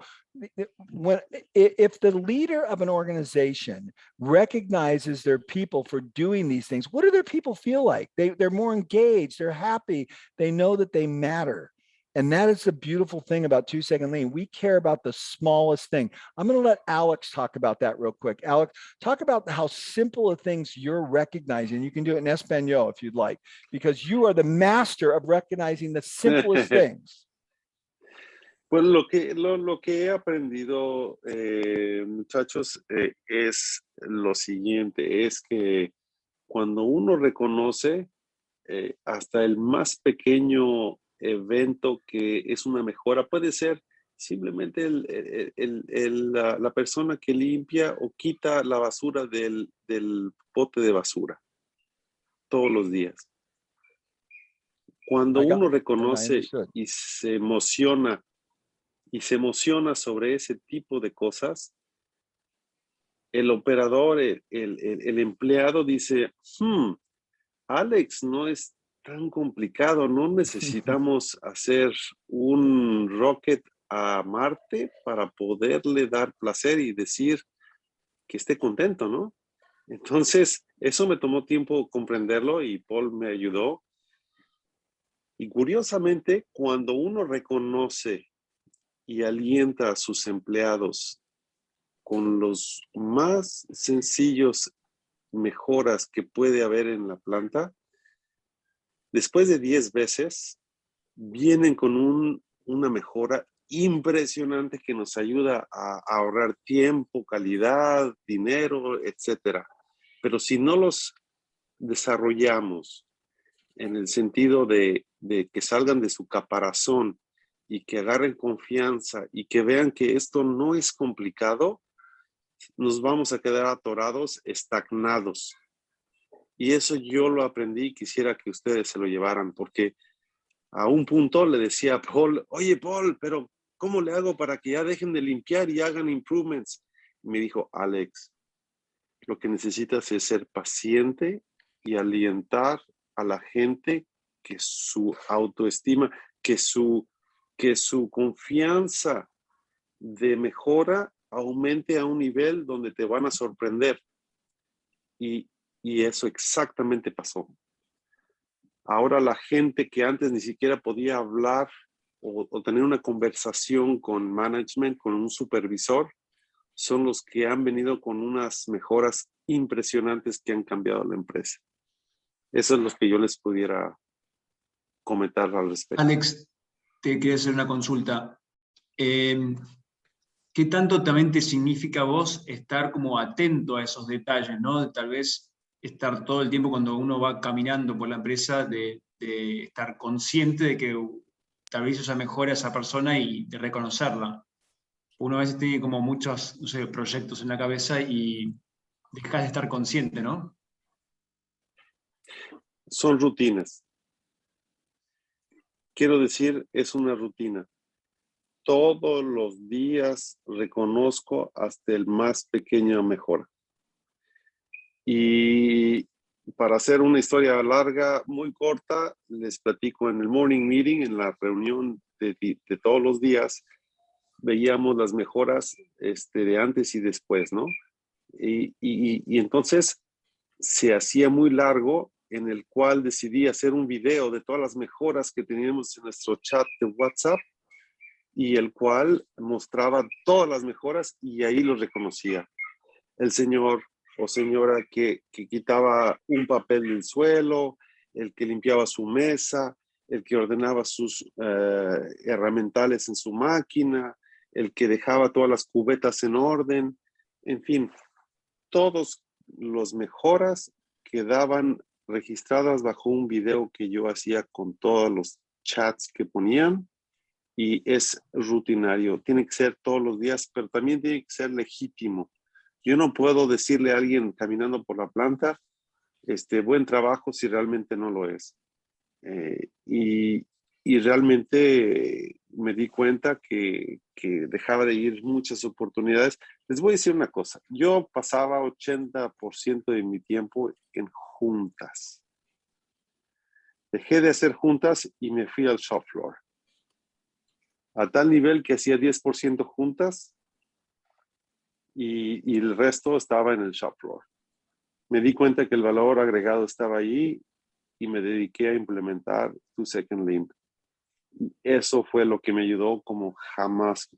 if the leader of an organization recognizes their people for doing these things, what do their people feel like? They're more engaged. They're happy. They know that they matter. And that is the beautiful thing about 2 Second Lean. We care about the smallest thing. I'm going to let Alex talk about that real quick. Alex, talk about how simple of things you're recognizing. You can do it in Espanol if you'd like, because you are the master of recognizing the simplest things. Pues lo que he aprendido, muchachos, es lo siguiente, es que cuando uno reconoce hasta el más pequeño evento que es una mejora, puede ser simplemente la persona que limpia o quita la basura del bote de basura todos los días. Cuando uno reconoce y se emociona sobre ese tipo de cosas, el operador, el empleado dice, Alex, no es tan complicado, no necesitamos hacer un rocket a Marte para poderle dar placer y decir que esté contento, ¿no? Entonces, eso me tomó tiempo comprenderlo y Paul me ayudó. Y curiosamente, cuando uno reconoce y alienta a sus empleados con los más sencillos mejoras que puede haber en la planta, después de 10 veces, vienen con una mejora impresionante que nos ayuda a ahorrar tiempo, calidad, dinero, etc. Pero si no los desarrollamos en el sentido de que salgan de su caparazón y que agarren confianza y que vean que esto no es complicado, nos vamos a quedar atorados, estagnados. Y eso yo lo aprendí y quisiera que ustedes se lo llevaran, porque a un punto le decía a Paul, oye Paul, pero ¿cómo le hago para que ya dejen de limpiar y hagan improvements? Y me dijo, Alex, lo que necesitas es ser paciente y alientar a la gente que su autoestima, que su confianza de mejora aumente a un nivel donde te van a sorprender. Y eso exactamente pasó. Ahora la gente que antes ni siquiera podía hablar o tener una conversación con management, con un supervisor, son los que han venido con unas mejoras impresionantes que han cambiado la empresa. Eso es lo que yo les pudiera comentar al respecto. Alex, te quería hacer una consulta. ¿Qué tanto también te significa a vos estar como atento a esos detalles, ¿no? Tal vez estar todo el tiempo cuando uno va caminando por la empresa, de estar consciente de que tal vez esa mejora a esa persona y de reconocerla. Uno a veces tiene como muchos, no sé, proyectos en la cabeza y dejas de estar consciente, ¿no? Son rutinas. Quiero decir, es una rutina. Todos los días reconozco hasta el más pequeño mejora. Y para hacer una historia larga, muy corta, les platico en el morning meeting, en la reunión de todos los días, veíamos las mejoras de antes y después, ¿no? Y entonces se hacía muy largo, en el cual decidí hacer un video de todas las mejoras que teníamos en nuestro chat de WhatsApp, y el cual mostraba todas las mejoras y ahí lo reconocía. El señor o señora que quitaba un papel del suelo, el que limpiaba su mesa, el que ordenaba sus herramientales en su máquina, el que dejaba todas las cubetas en orden, en fin, todos los mejoras quedaban registradas bajo un video que yo hacía con todos los chats que ponían. Y es rutinario, tiene que ser todos los días, pero también tiene que ser legítimo. Yo no puedo decirle a alguien caminando por la planta, buen trabajo, si realmente no lo es. Y realmente me di cuenta que dejaba de ir muchas oportunidades. Les voy a decir una cosa, yo pasaba 80% de mi tiempo en juntas. Dejé de hacer juntas y me fui al shop floor. A tal nivel que hacía 10% juntas y el resto estaba en el shop floor. Me di cuenta que el valor agregado estaba ahí y me dediqué a implementar tu Second Limb. Eso fue lo que me ayudó, como jamás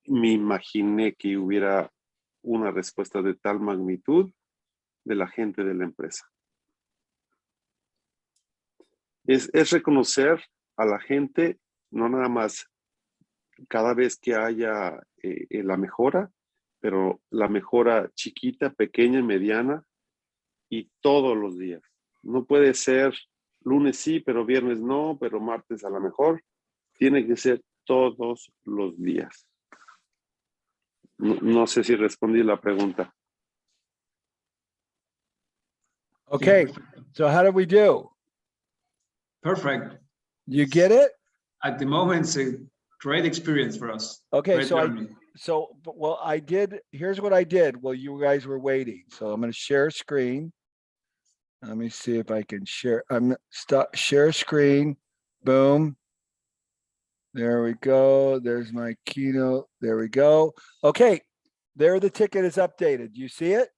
me imaginé que hubiera una respuesta de tal magnitud de la gente de la empresa. Es reconocer a la gente, no nada más cada vez que haya la mejora, pero la mejora chiquita, pequeña, mediana y todos los días. No puede ser lunes sí, pero viernes no, pero martes a lo mejor. Tiene que ser todos los días. No sé si respondí la pregunta. Okay, so how did we do? Perfect. You get it? At the moment, it's a great experience for us. Okay, Great so learning. here's what I did while you guys were waiting. So I'm going to share screen. Let me see if I can share. Share screen. Boom. There we go. There's my keynote. There we go. Okay, there the ticket is updated. You see it?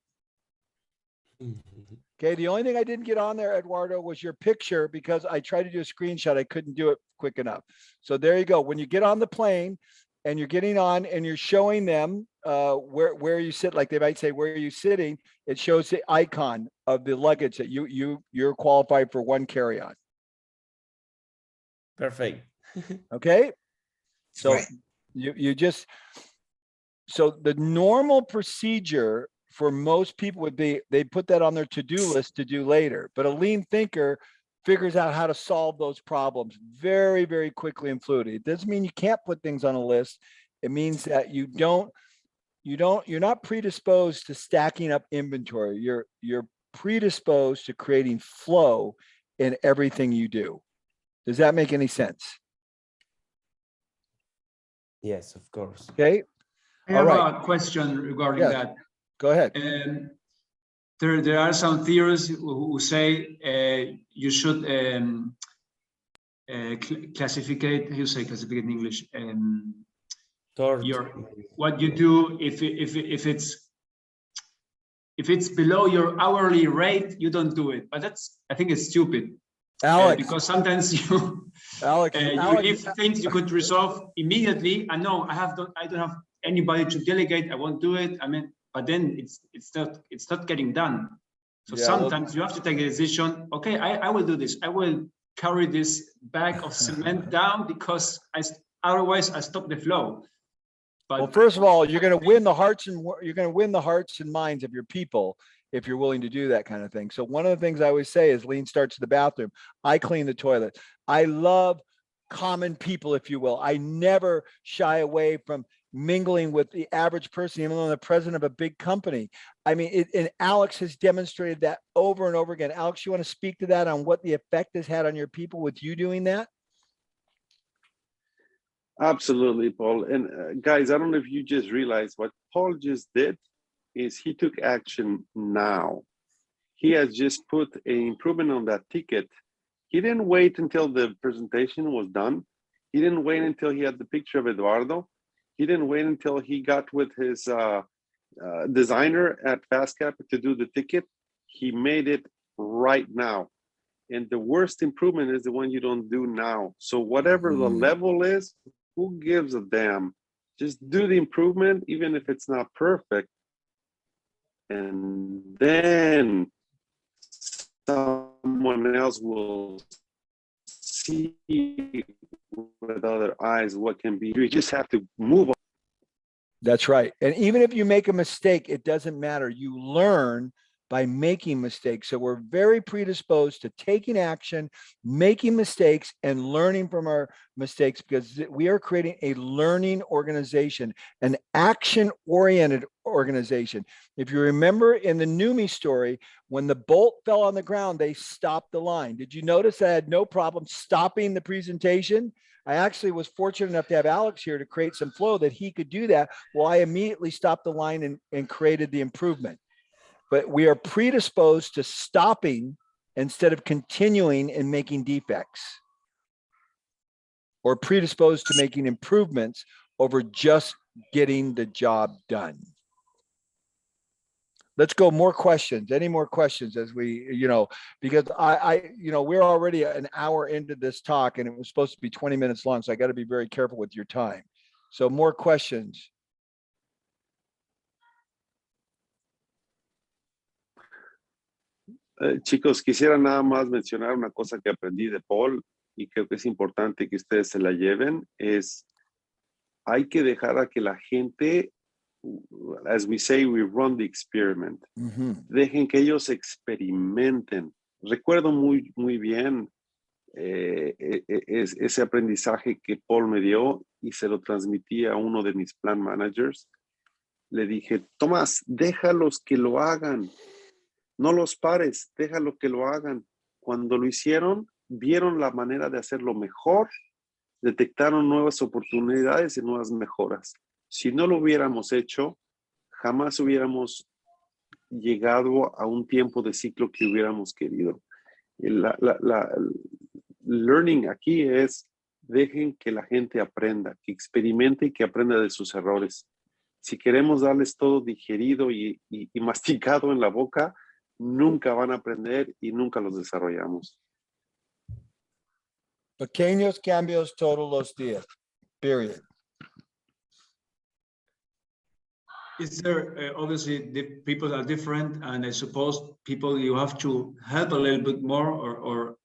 Okay, the only thing I didn't get on there, Eduardo, was your picture, because I tried to do a screenshot. I couldn't do it quick enough. So there you go. When you get on the plane and you're getting on and you're showing them where you sit, like they might say, where are you sitting? It shows the icon of the luggage that you're qualified for one carry-on. Perfect. Okay. So Right. you just, so the normal procedure for most people would be, they put that on their to-do list to do later. But a lean thinker figures out how to solve those problems very, very quickly and fluidly. It doesn't mean you can't put things on a list. It means that you're not predisposed to stacking up inventory. You're predisposed to creating flow in everything you do. Does that make any sense? Yes, of course. Okay. I have a question regarding that. Go ahead. There are some theorists who say you should classificate. How you say classificate in English? What you do if it's below your hourly rate, you don't do it. But I think it's stupid. Alex, because sometimes you leave things you could resolve immediately. And no, I don't have anybody to delegate. I won't do it. I mean, but then it's not getting done. So sometimes you have to take a decision. Okay, I will do this. I will carry this bag of cement down because otherwise I stop the flow. But well, first of all, you're going to win the hearts and minds of your people if you're willing to do that kind of thing. So one of the things I always say is Lean starts in the bathroom. I clean the toilet. I love common people, if you will. I never shy away from mingling with the average person, even though I'm the president of a big company. I mean, and Alex has demonstrated that over and over again. Alex, you want to speak to that on what the effect has had on your people with you doing that? Absolutely, Paul. And guys, I don't know if you just realized what Paul just did is he took action now. He has just put an improvement on that ticket. He didn't wait until the presentation was done. He didn't wait until he had the picture of Eduardo. He didn't wait until he got with his designer at FastCap to do the ticket. He made it right now. And the worst improvement is the one you don't do now. So whatever the level is, who gives a damn? Just do the improvement, even if it's not perfect. And then someone else will see with other eyes what can be. You just have to move on. That's right. And even if you make a mistake, it doesn't matter. You learn by making mistakes. So we're very predisposed to taking action, making mistakes, and learning from our mistakes because we are creating a learning organization, an action-oriented organization. If you remember in the Numi story, when the bolt fell on the ground, they stopped the line. Did you notice I had no problem stopping the presentation? I actually was fortunate enough to have Alex here to create some flow that he could do that. Well, I immediately stopped the line and created the improvement. But we are predisposed to stopping instead of continuing and making defects, or predisposed to making improvements over just getting the job done. Let's go more questions. Any more questions as we, because we're already an hour into this talk and it was supposed to be 20 minutes long. So I got to be very careful with your time. So more questions. Chicos, quisiera nada más mencionar una cosa que aprendí de Paul y creo que es importante que ustedes se la lleven, es hay que dejar a que la gente, as we say, we run the experiment. Dejen que ellos experimenten. Recuerdo muy, muy bien ese aprendizaje que Paul me dio y se lo transmití a uno de mis plan managers. Le dije, Tomás, déjalos que lo hagan. No los pares, déjalo que lo hagan. Cuando lo hicieron, vieron la manera de hacerlo mejor, detectaron nuevas oportunidades y nuevas mejoras. Si no lo hubiéramos hecho, jamás hubiéramos llegado a un tiempo de ciclo que hubiéramos querido. Learning aquí es, dejen que la gente aprenda, que experimente y que aprenda de sus errores. Si queremos darles todo digerido y masticado en la boca, nunca van a aprender y nunca los desarrollamos. Pequeños cambios todos los días, period. Is there, obviously, the people are different, and I suppose people you have to help a little bit more or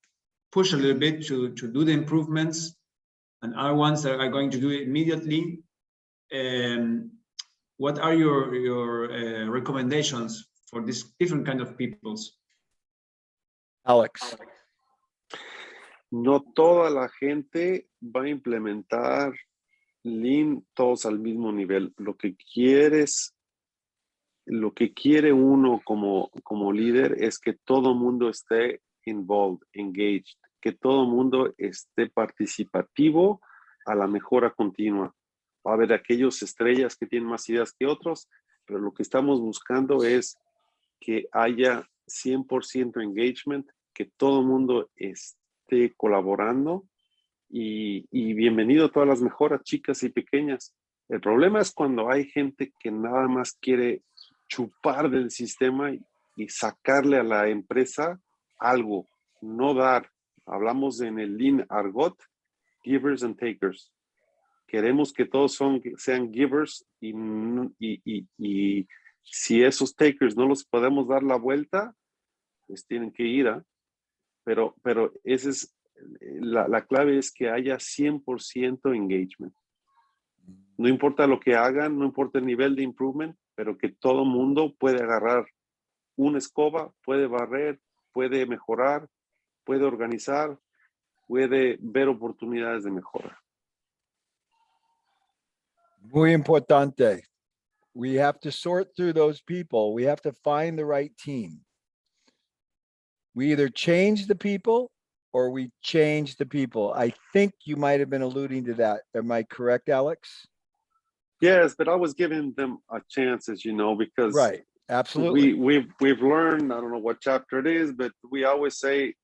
push a little bit to do the improvements, and other ones that are going to do it immediately. What are your recommendations for this different kind of peoples? Alex. no toda la gente va a implementar Lean todos al mismo nivel. Lo que quiere uno como líder es que todo el mundo esté involved, engaged, que todo el mundo esté participativo a la mejora continua. Va a haber aquellos estrellas que tienen más ideas que otros, pero lo que estamos buscando es que haya 100% engagement, que todo el mundo esté colaborando y bienvenido a todas las mejoras, chicas y pequeñas. El problema es cuando hay gente que nada más quiere chupar del sistema y sacarle a la empresa algo, no dar. Hablamos en el Lean Argot, givers and takers. Queremos que todos sean givers y si esos takers no los podemos dar la vuelta, pues tienen que ir. Pero esa es la clave, es que haya 100% engagement. No importa lo que hagan, no importa el nivel de improvement, pero que todo mundo puede agarrar una escoba, puede barrer, puede mejorar, puede organizar, puede ver oportunidades de mejora. Muy importante. We have to sort through those people. We have to find the right team. We either change the people or we change the people. I think you might have been alluding to that. Am I correct, Alex? Yes, but I was giving them a chance, as you know, because right, absolutely. We've learned, I don't know what chapter it is, but we always say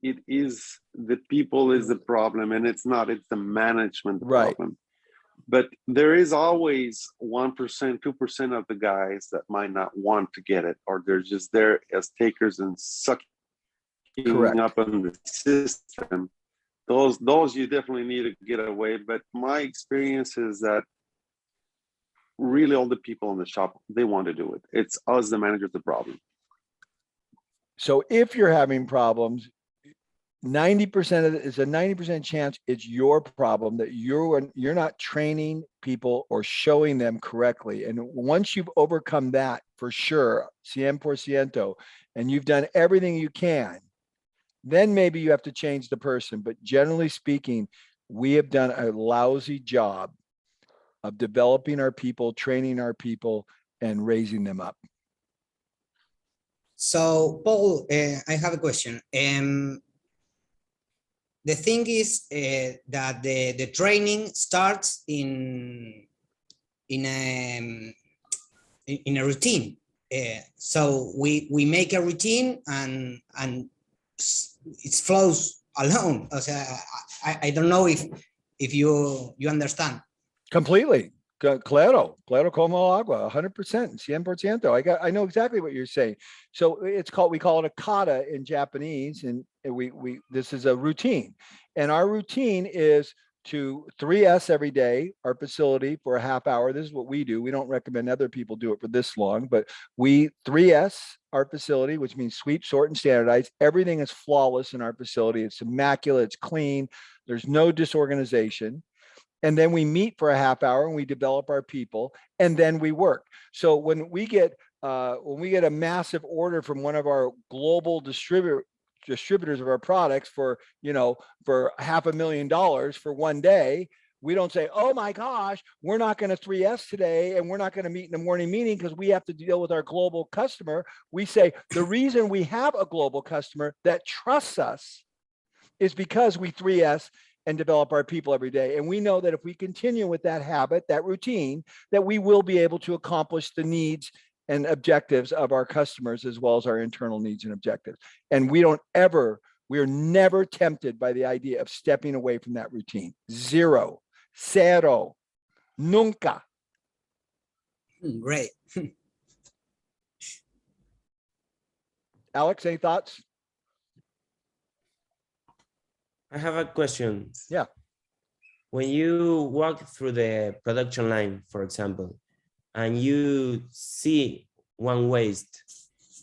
it is the people is the problem, and it's not, it's the management problem. But there is always 1%, 2% of the guys that might not want to get it, or they're just there as takers and sucking up on the system. Those you definitely need to get away. But my experience is that really all the people in the shop, they want to do it. It's us, the managers, the problem. So if you're having problems, 90% of it is a 90% chance it's your problem, that you're not training people or showing them correctly. And once you've overcome that, for sure, 100%, and you've done everything you can, then maybe you have to change the person. But generally speaking, we have done a lousy job of developing our people, training our people, and raising them up. So, Paul, I have a question. The thing is that the training starts in a routine. So we make a routine and it flows alone. O sea, I don't know if you understand. Completely. Claro como agua, 100%, 100%. I know exactly what you're saying. So we call it a kata in Japanese, and this is a routine. And our routine is to 3S every day, our facility, for a half hour. This is what we do. We don't recommend other people do it for this long, but we 3S our facility, which means sweep, sort, and standardize. Everything is flawless in our facility. It's immaculate, it's clean. There's no disorganization. And then we meet for a half hour and we develop our people, and then we work. So when we get a massive order from one of our global distributors of our products for $500,000 for one day, we don't say, oh my gosh, we're not going to 3S today and we're not going to meet in the morning meeting because we have to deal with our global customer. We say the reason we have a global customer that trusts us is because we 3S and develop our people every day. And we know that if we continue with that habit, that routine, that we will be able to accomplish the needs and objectives of our customers, as well as our internal needs and objectives. And we are never tempted by the idea of stepping away from that routine. Zero, cero, nunca. Great. Alex, any thoughts? I have a question. Yeah. When you walk through the production line, for example, and you see one waste,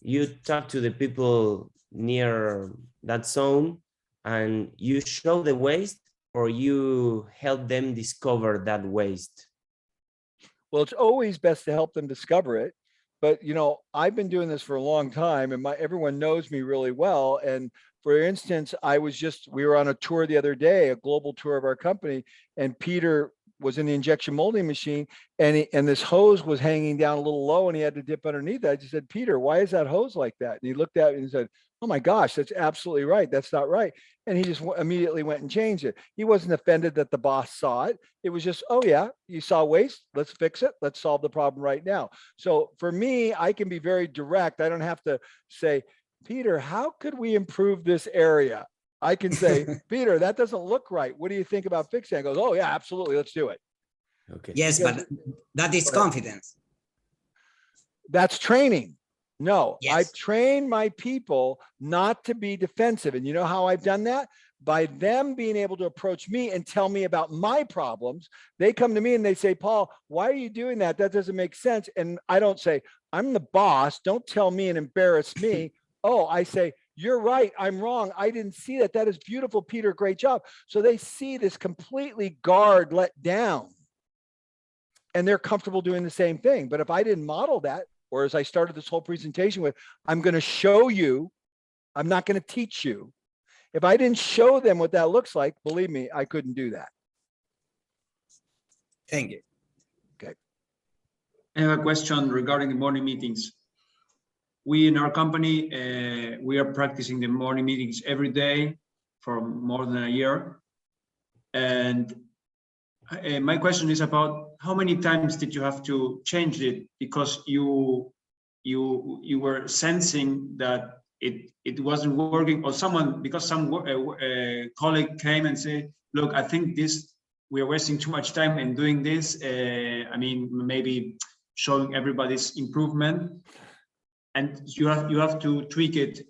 you talk to the people near that zone and you show the waste, or you help them discover that waste? Well, it's always best to help them discover it. But, I've been doing this for a long time, and everyone knows me really well. And For instance, we were on a tour the other day, a global tour of our company, and Peter was in the injection molding machine, and this hose was hanging down a little low and he had to dip underneath it. I just said, Peter, why is that hose like that? And he looked at it and said, oh my gosh, that's absolutely right. That's not right. And he just immediately went and changed it. He wasn't offended that the boss saw it. It was just, oh yeah, you saw waste. Let's fix it. Let's solve the problem right now. So for me, I can be very direct. I don't have to say, Peter, how could we improve this area? I can say, Peter, that doesn't look right. What do you think about fixing it? He goes, oh yeah, absolutely. Let's do it. Okay. Yes, but that is confidence. That's training. No, Yes. I've trained my people not to be defensive. And you know how I've done that? By them being able to approach me and tell me about my problems. They come to me and they say, Paul, why are you doing that? That doesn't make sense. And I don't say, I'm the boss. Don't tell me and embarrass me. Oh, I say, you're right. I'm wrong. I didn't see that. That is beautiful, Peter. Great job. So they see this completely guard let down and they're comfortable doing the same thing. But if I didn't model that, or as I started this whole presentation with, I'm going to show you, I'm not going to teach you. If I didn't show them what that looks like, believe me, I couldn't do that. Thank you. Okay. I have a question regarding the morning meetings. We in our company, we are practicing the morning meetings every day for more than a year. And my question is about how many times did you have to change it because you were sensing that it wasn't working, or some colleague came and said, look, I think we are wasting too much time in doing this. I mean, maybe showing everybody's improvement, and you have to tweak it.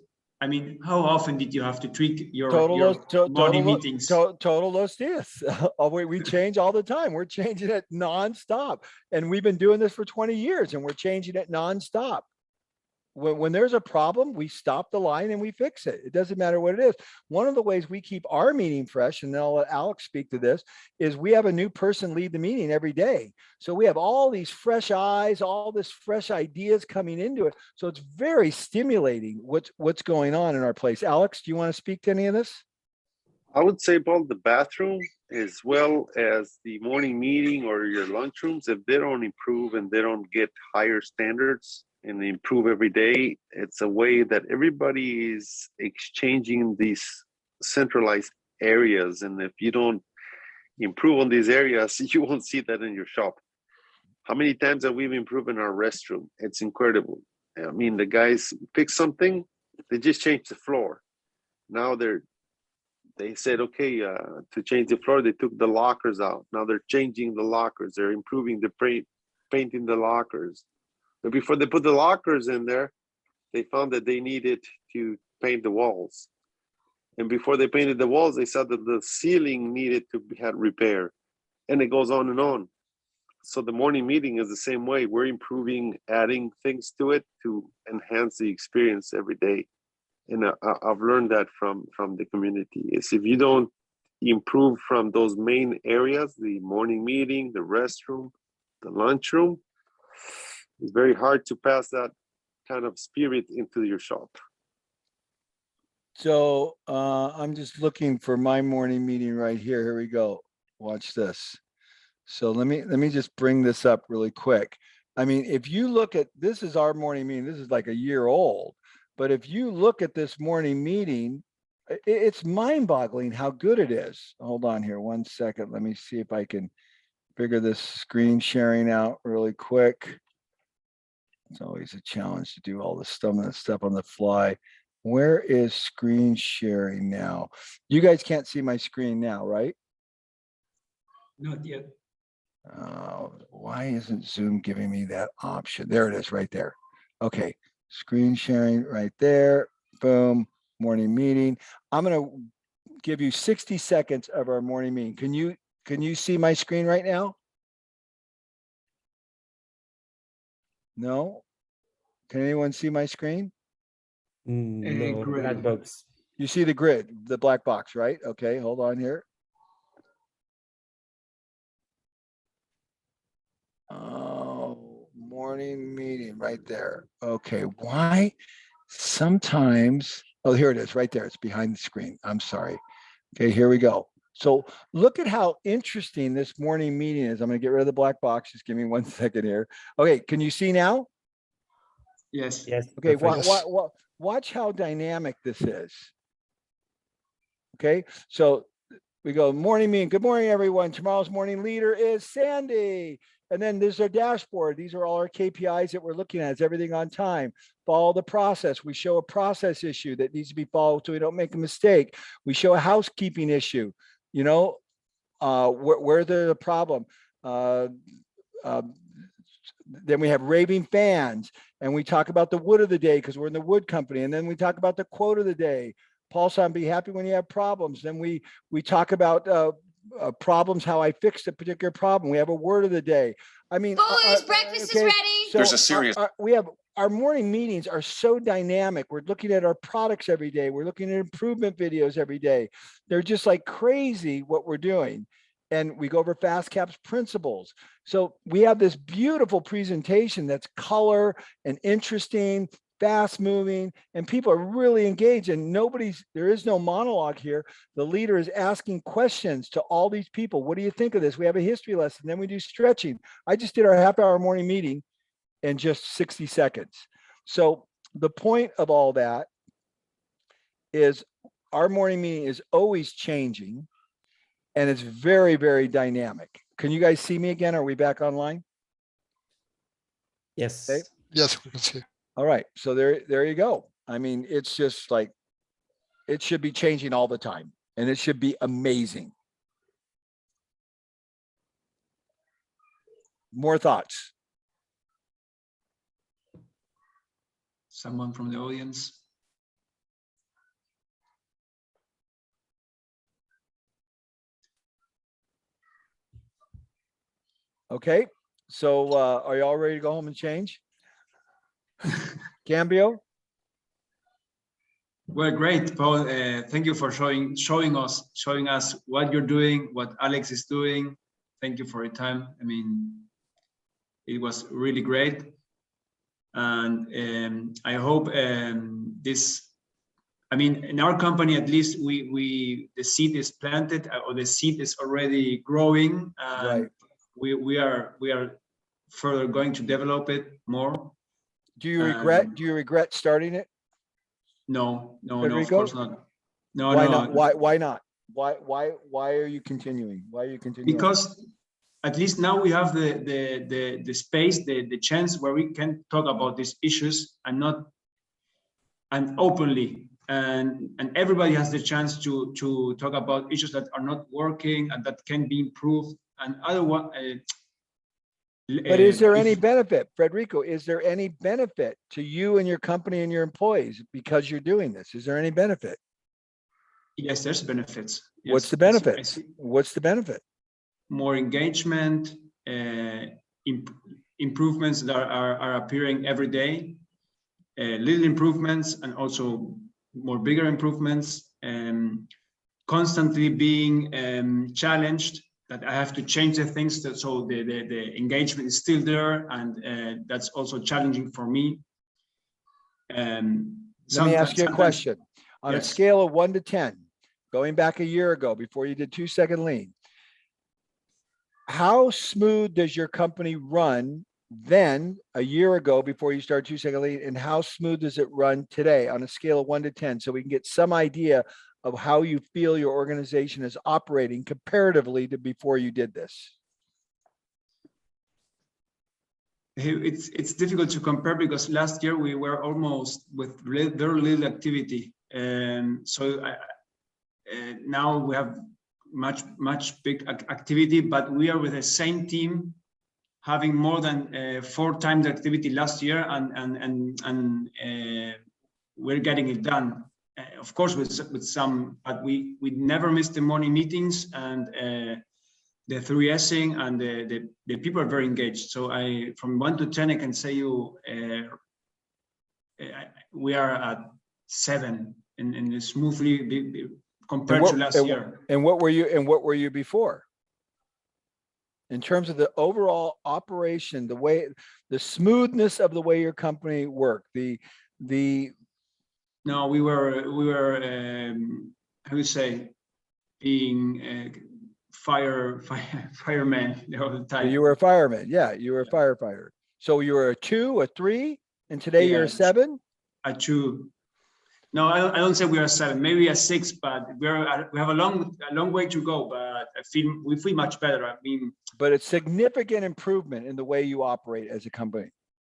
I mean, how often did you have to tweak your morning meetings? Total los dias. We change all the time. We're changing it nonstop. And we've been doing this for 20 years and we're changing it nonstop. When there's a problem, we stop the line and we fix it. It doesn't matter what it is. One of the ways we keep our meeting fresh, and then I'll let Alex speak to this, is we have a new person lead the meeting every day. So we have all these fresh eyes, all this fresh ideas coming into it. So it's very stimulating what's going on in our place. Alex, do you want to speak to any of this? I would say about the bathroom as well as the morning meeting or your lunchrooms, if they don't improve and they don't get higher standards and improve every day, it's a way that everybody is exchanging these centralized areas. And if you don't improve on these areas, you won't see that in your shop. How many times have we improved in our restroom? It's incredible. I mean, the guys pick something, they just changed the floor. Now they said, okay, to change the floor, they took the lockers out. Now they're changing the lockers. They're improving the painting the lockers. But before they put the lockers in there, they found that they needed to paint the walls. And before they painted the walls, they saw that the ceiling needed to be had repair. And it goes on and on. So the morning meeting is the same way. We're improving, adding things to it to enhance the experience every day. And I've learned that from the community is if you don't improve from those main areas, the morning meeting, the restroom, the lunchroom, it's very hard to pass that kind of spirit into your shop. So I'm just looking for my morning meeting right here. Here we go. Watch this. So let me just bring this up really quick. I mean, if you look at, this is our morning meeting, this is like a year old, but if you look at this morning meeting, it's mind-boggling how good it is. Hold on here 1 second. Let me see if I can figure this screen sharing out really quick. It's always a challenge to do all this stuff on the fly. Where is screen sharing now? You guys can't see my screen now, right? Not yet. Why isn't Zoom giving me that option? There it is right there. Okay, screen sharing right there. Boom, morning meeting. I'm going to give you 60 seconds of our morning meeting. Can you see my screen right now? No? Can anyone see my screen? No, black box. You see the grid, the black box, right? Okay, hold on here. Oh, morning meeting right there. Okay, why? Sometimes Oh, here it is right there. It's behind the screen. I'm sorry. Okay, here we go. So look at how interesting this morning meeting is. I'm going to get rid of the black box. Just give me 1 second here. Okay, can you see now? Yes. Yes. Okay, perfect. watch how dynamic this is. Okay, so we go morning meeting. Good morning, everyone. Tomorrow's morning leader is Sandy. And then there's our dashboard. These are all our KPIs that we're looking at. Is everything on time? Follow the process. We show a process issue that needs to be followed so we don't make a mistake. We show a housekeeping issue, you know, where there's a problem. Then we have raving fans, and we talk about the wood of the day because we're in the wood company. And then we talk about the quote of the day. Paul son, be happy when you have problems. Then we talk about problems, how I fixed a particular problem. We have a word of the day. I mean, boys, breakfast is ready. So There's a serious. We have our morning meetings are so dynamic. We're looking at our products every day. We're looking at improvement videos every day. They're just like crazy what we're doing. And we go over FastCap's principles. So we have this beautiful presentation that's color and interesting, fast moving, and people are really engaged, and there is no monologue here. The leader is asking questions to all these people. What do you think of this? We have a history lesson, then we do stretching. I just did our half-hour morning meeting in just 60 seconds. So the point of all that is our morning meeting is always changing, and it's very, very dynamic. Can you guys see me again? Are we back online? Yes. Okay. Yes, we can see. All right, so there you go. I mean, it's just like, it should be changing all the time, and it should be amazing. More thoughts? Someone from the audience? Okay, so are you all ready to go home and change? Cambio? Well, great, Paul. Thank you for showing us what you're doing, what Alex is doing. Thank you for your time. I mean, it was really great, and I hope this. I mean, in our company, at least, the seed is planted, or the seed is already growing, and Right. we are further going to develop it more. Do you regret starting it? No, of Federico? course not. No, Why no. not? Why not? Why are you continuing? Why are you continuing? Because at least now we have the space, the chance where we can talk about these issues and openly, and everybody has the chance to talk about issues that are not working and that can be improved, and otherwise. But is there any benefit, Federico? Is there any benefit to you and your company and your employees because you're doing this? Is there any benefit? Yes, there's benefits. Yes, What's the benefit? What's the benefit? More engagement, improvements that are appearing every day, little improvements, and also more bigger improvements, constantly being challenged, that I have to change the things so the engagement is still there, and that's also challenging for me. Let me ask you a question. On a scale of 1 to 10, going back a year ago before you did 2-second lean, how smooth does your company run then a year ago before you start 2-second lean, and how smooth does it run today on a scale of 1 to 10, so we can get some idea of how you feel your organization is operating comparatively to before you did this? It's difficult to compare because last year we were almost with very little activity, and so now we have much big activity, but we are with the same team, having more than 4 times the activity last year, and we're getting it done. Of course, with some, but we never miss the morning meetings, and the 3Sing, and the people are very engaged. So from 1 to 10, I can say we are at 7 and smoothly compared to last year. And what were you before? In terms of the overall operation, the smoothness of the way your company worked, No, we were how do you say, being fireman all the time. You were a fireman. Yeah, you were a firefighter. So you were a 2, a 3, and today you're a 7? A 2. No, I don't say we are 7, maybe a 6, but we have a long way to go. But we feel much better. I mean, but it's significant improvement in the way you operate as a company.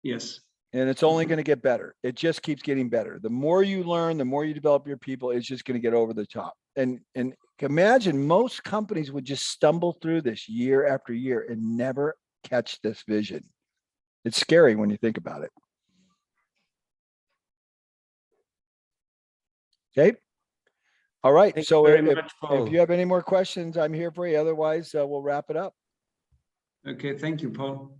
Yes. And it's only going to get better. It just keeps getting better. The more you learn, the more you develop your people, it's just going to get over the top. And imagine most companies would just stumble through this year after year and never catch this vision. It's scary when you think about it. Okay. All right. Thank So you very much, Paul. if you have any more questions, I'm here for you. Otherwise, we'll wrap it up. Okay. Thank you, Paul.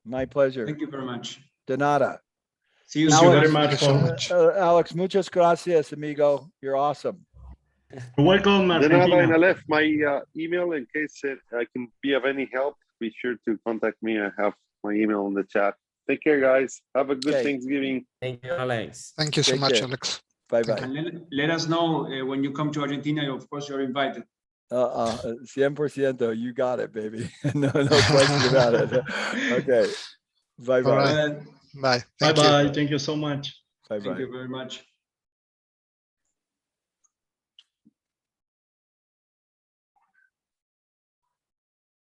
My pleasure. Thank you very much. De nada. See you Alex, soon. very much, Paul. Alex, muchas gracias, amigo. You're awesome. You're welcome, De nada, and I Argentina. left my email in case I can be of any help. Be sure to contact me. I have my email in the chat. Take care, guys. Have a good Okay. Thanksgiving. Thank you, Alex. Thank you so Take much, care. Alex. Bye-bye. And let us know when you come to Argentina. Of course, you're invited. 100%. You got it, baby. no question about it. Okay. Bye-bye. All right. Bye. Thank you. Bye-bye. Thank you so much. Bye-bye. Thank you very much.